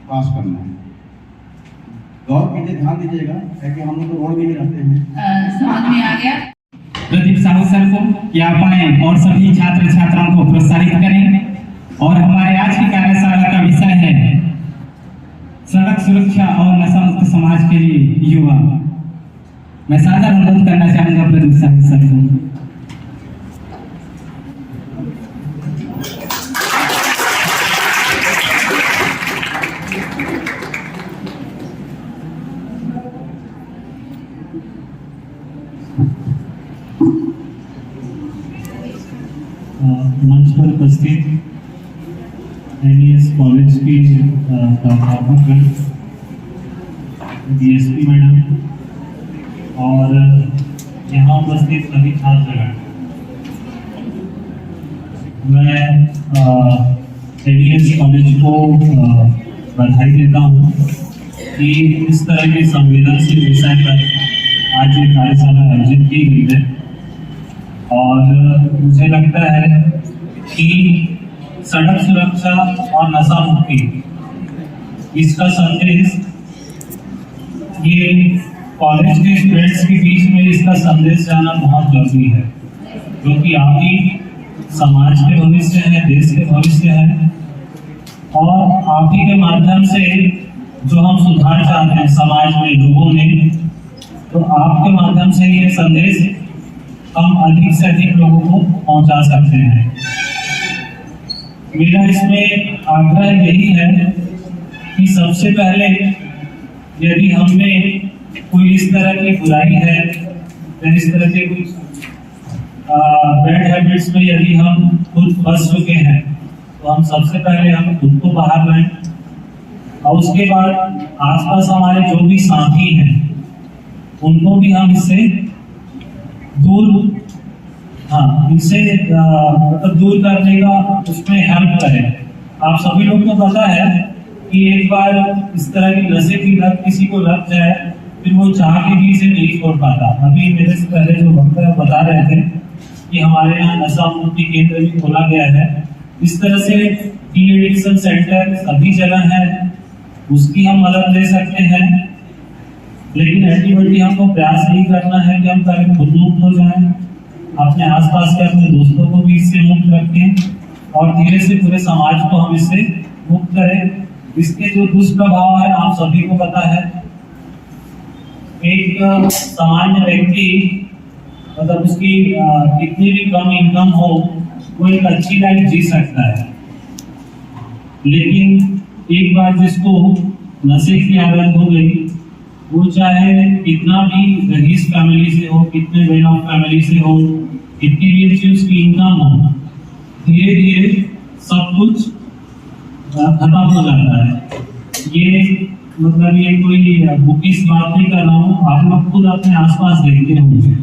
पास करना है। गौर कीजिए, ध्यान दीजिएगा, क्योंकि हम लोग तो रोड में ही रहते हैं।
समझ में आ गया।
प्रदीप साहू सर को या पाएं और सभी छात्र छात्राओं को प्रोत्साहित करें। और हमारे आज की कार्यशाला का विषय है सड़क सुरक्षा और नशा मुक्त समाज के लिए युवा। मैं सादर अनुरोध करना चाहूंगा प्रदीप साहू सर को।
मंच पर उपस्थित NES कॉलेज की प्राध्यापक DSP मैडम और यहाँ उपस्थित सभी छात्रगण, मैं NES कॉलेज को बधाई देता हूँ कि इस तरह के संवेदनशील विषय पर आज ये कार्यशाला आयोजित की गई है। और मुझे लगता है कि सड़क सुरक्षा और नशा मुक्ति, इसका संदेश ये कॉलेज के स्टूडेंट्स के बीच में इसका संदेश जाना बहुत जरूरी है, क्योंकि आप ही समाज के भविष्य है, देश के भविष्य है। और आप ही के माध्यम से जो हम सुधार चाहते हैं समाज में लोगों में, तो आपके माध्यम से ये संदेश हम अधिक से अधिक लोगों को पहुंचा सकते हैं। मेरा इसमें आग्रह यही है कि सबसे पहले यदि हमें कोई इस तरह की बुराई है या इस तरह के कुछ बैड हैबिट्स में यदि हम खुद फंस चुके हैं, तो हम सबसे पहले हम खुद को बाहर लाएं और उसके बाद आसपास हमारे जो भी साथी हैं उनको भी हम इससे दूर मतलब दूर करने का उसमें हेल्प करें। आप सभी लोग को पता है कि एक बार इस तरह की नशे की लत किसी को लग जाए, फिर वो चाह के भी इसे नहीं छोड़ पाता। अभी मेरे से पहले जो वक्ता बता रहे थे कि हमारे यहाँ नशा मुक्ति केंद्र भी खोला गया है। इस तरह से डी एडिक्शन सेंटर सभी जगह है, उसकी हम मदद ले सकते हैं। लेकिन अल्टीमेटली हमको प्रयास यही करना है कि हम पहले खुद मुक्त हो जाएं, अपने आसपास के अपने दोस्तों को भी इससे मुक्त रखें और धीरे से पूरे समाज को हम इससे मुक्त करें। इसके जो दुष्प्रभाव है आप सभी को पता है। एक सामान्य व्यक्ति मतलब उसकी कितनी भी कम इनकम हो, वो एक अच्छी लाइफ जी सकता है। लेकिन एक बार जिसको नशे की आदत हो गई, वो चाहे कितना भी रईस फैमिली से हो, कितने वेल ऑफ फैमिली से हो, कितनी भी अच्छी उसकी इनकम हो, धीरे धीरे सब कुछ खत्म हो जाता है। ये मतलब ये कोई बुकिश बात नहीं कर रहा हूँ, आप लोग खुद अपने आसपास देखते होंगे।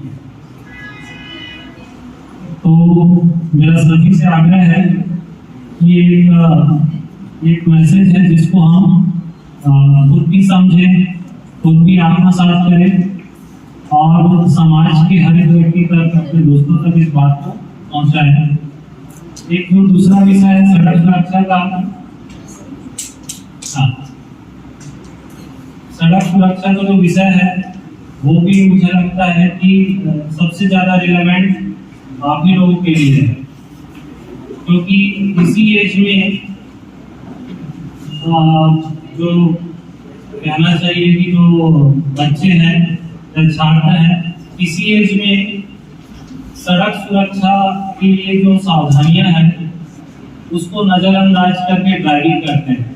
तो मेरा सभी से आग्रह है कि एक मैसेज है जिसको हम खुद भी समझें, खुद भी आत्मसात करें और समाज के हर एक व्यक्ति तक, अपने दोस्तों तक इस बात को पहुंचाएं। एक जो दूसरा विषय है सड़क सुरक्षा का, सुरक्षा। सड़क सुरक्षा का जो विषय है वो भी मुझे लगता है कि सबसे ज़्यादा रिलेवेंट आप ही लोगों के लिए है, क्योंकि इसी एज में जो कहना चाहिए कि जो बच्चे हैं या छात्र हैं, इसी एज में सड़क सुरक्षा के लिए जो सावधानियां हैं उसको नजरअंदाज करके ड्राइविंग करते हैं।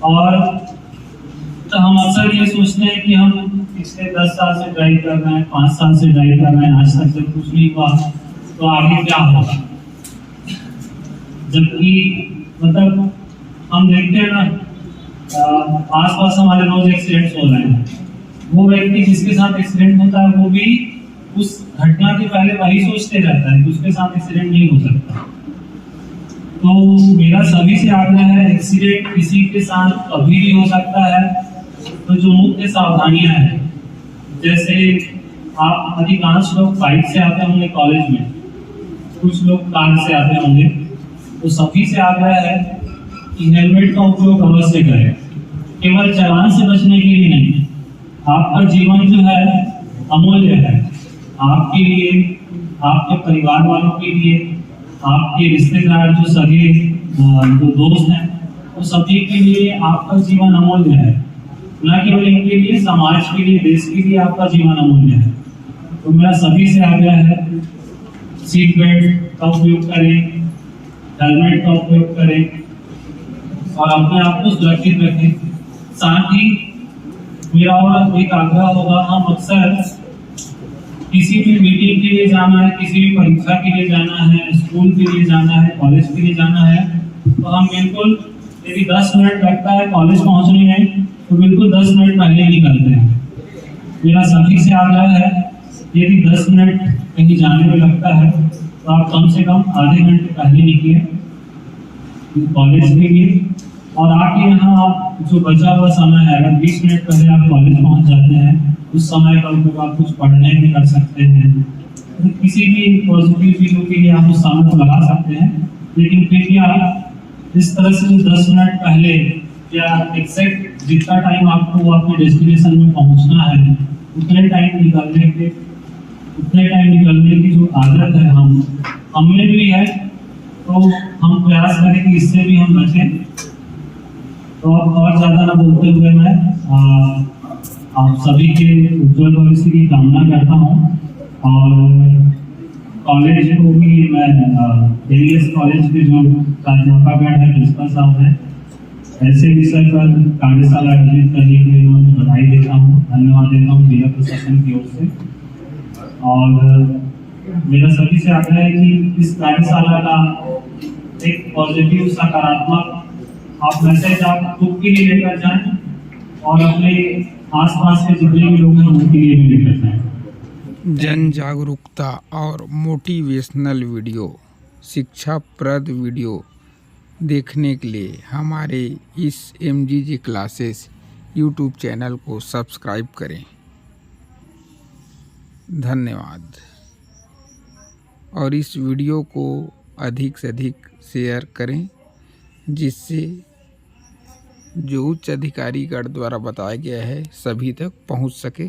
और तो हम अक्सर ये सोचते हैं कि हम पिछले 10 साल से ड्राइव कर रहे हैं, 5 साल से ड्राइव कर रहे हैं, आज तक जब कुछ नहीं हुआ तो आगे क्या होगा। जबकि मतलब हम देखते हैं ना, आस पास हमारे रोज एक्सीडेंट्स हो रहे हैं। वो व्यक्ति जिसके साथ एक्सीडेंट होता है वो भी उस घटना के पहले वही सोचते रहता है कि उसके साथ एक्सीडेंट नहीं हो सकता। तो मेरा सभी से आग्रह है, एक्सीडेंट किसी के साथ कभी भी हो सकता है, तो जो मुख्य सावधानियां हैं, जैसे आप अधिकांश लोग बाइक से आते होंगे कॉलेज में, कुछ लोग कार से आते होंगे, तो सभी से आग्रह है कि हेलमेट का उपयोग अवश्य करें। केवल चालान से बचने के लिए नहीं, आपका जीवन जो है अमूल्य है। आपके लिए, आपके परिवार वालों के लिए, आपके रिश्तेदार जो सगे जो दोस्त हैं, वो सभी के लिए आपका जीवन अमूल्य है। न केवल इनके लिए, समाज के लिए, देश के लिए आपका जीवन अमूल्य है। तो मेरा सभी से आग्रह है, सीट बेल्ट का उपयोग करें, हेलमेट का उपयोग करें और अपने आप को सुरक्षित रखें। साथ ही मेरा और एक आग्रह होगा, हम अक्सर किसी भी मीटिंग के लिए जाना है, किसी भी परीक्षा के लिए जाना है, स्कूल के लिए जाना है, कॉलेज के लिए जाना है, तो हम बिल्कुल, यदि 10 मिनट लगता है कॉलेज पहुंचने में, तो बिल्कुल 10 मिनट पहले निकलते हैं। मेरा सभी से आग्रह है, यदि 10 मिनट कहीं जाने में लगता है तो आप कम से कम आधे घंटे पहले निकलिए कॉलेज के लिए, और आके यहाँ आप जो बचा हुआ समय है, अगर 20 मिनट पहले आप कॉलेज पहुँच जाते हैं, उस समय का उपयोग आप कुछ पढ़ने में कर सकते हैं। तो किसी भी पॉजिटिव चीज़ों के लिए आप उस समय को लगा सकते हैं, लेकिन फिर भी आप इस तरह से 10 मिनट पहले या एग्जैक्ट जितना टाइम आपको अपने डेस्टिनेशन में पहुंचना है, उतने टाइम निकलने की जो आदत है हम में भी है, तो हम प्रयास करें कि इससे भी हम बचें। तो अब और ज़्यादा ना बोलते हुए मैं आप सभी के उज्जवल भविष्य की कामना करता हूँ, और कॉलेज को भी मैं एस कॉलेज के जो प्राध्यापकगण है, प्रिंसिपल साहब हैं, ऐसे विषय पर कार्यशाला आयोजित करने के लिए मैं बधाई देता हूँ, धन्यवाद देता हूँ जिला प्रशासन की ओर से। और मेरा सभी से आग्रह है कि इस कार्यशाला का एक पॉजिटिव सकारात्मक आप मैसेज आप खुद के लिए लेकर जाएं और अपने आसपास के जितने भी लोग हैं उनके लिए भी लेकर जाएं।
जन जागरूकता और मोटिवेशनल वीडियो, शिक्षाप्रद वीडियो देखने के लिए हमारे इस MGG क्लासेस YouTube चैनल को सब्सक्राइब करें। धन्यवाद। और इस वीडियो को अधिक से अधिक शेयर करें, जिससे जो उच्च अधिकारीगण द्वारा बताया गया है सभी तक पहुंच सके।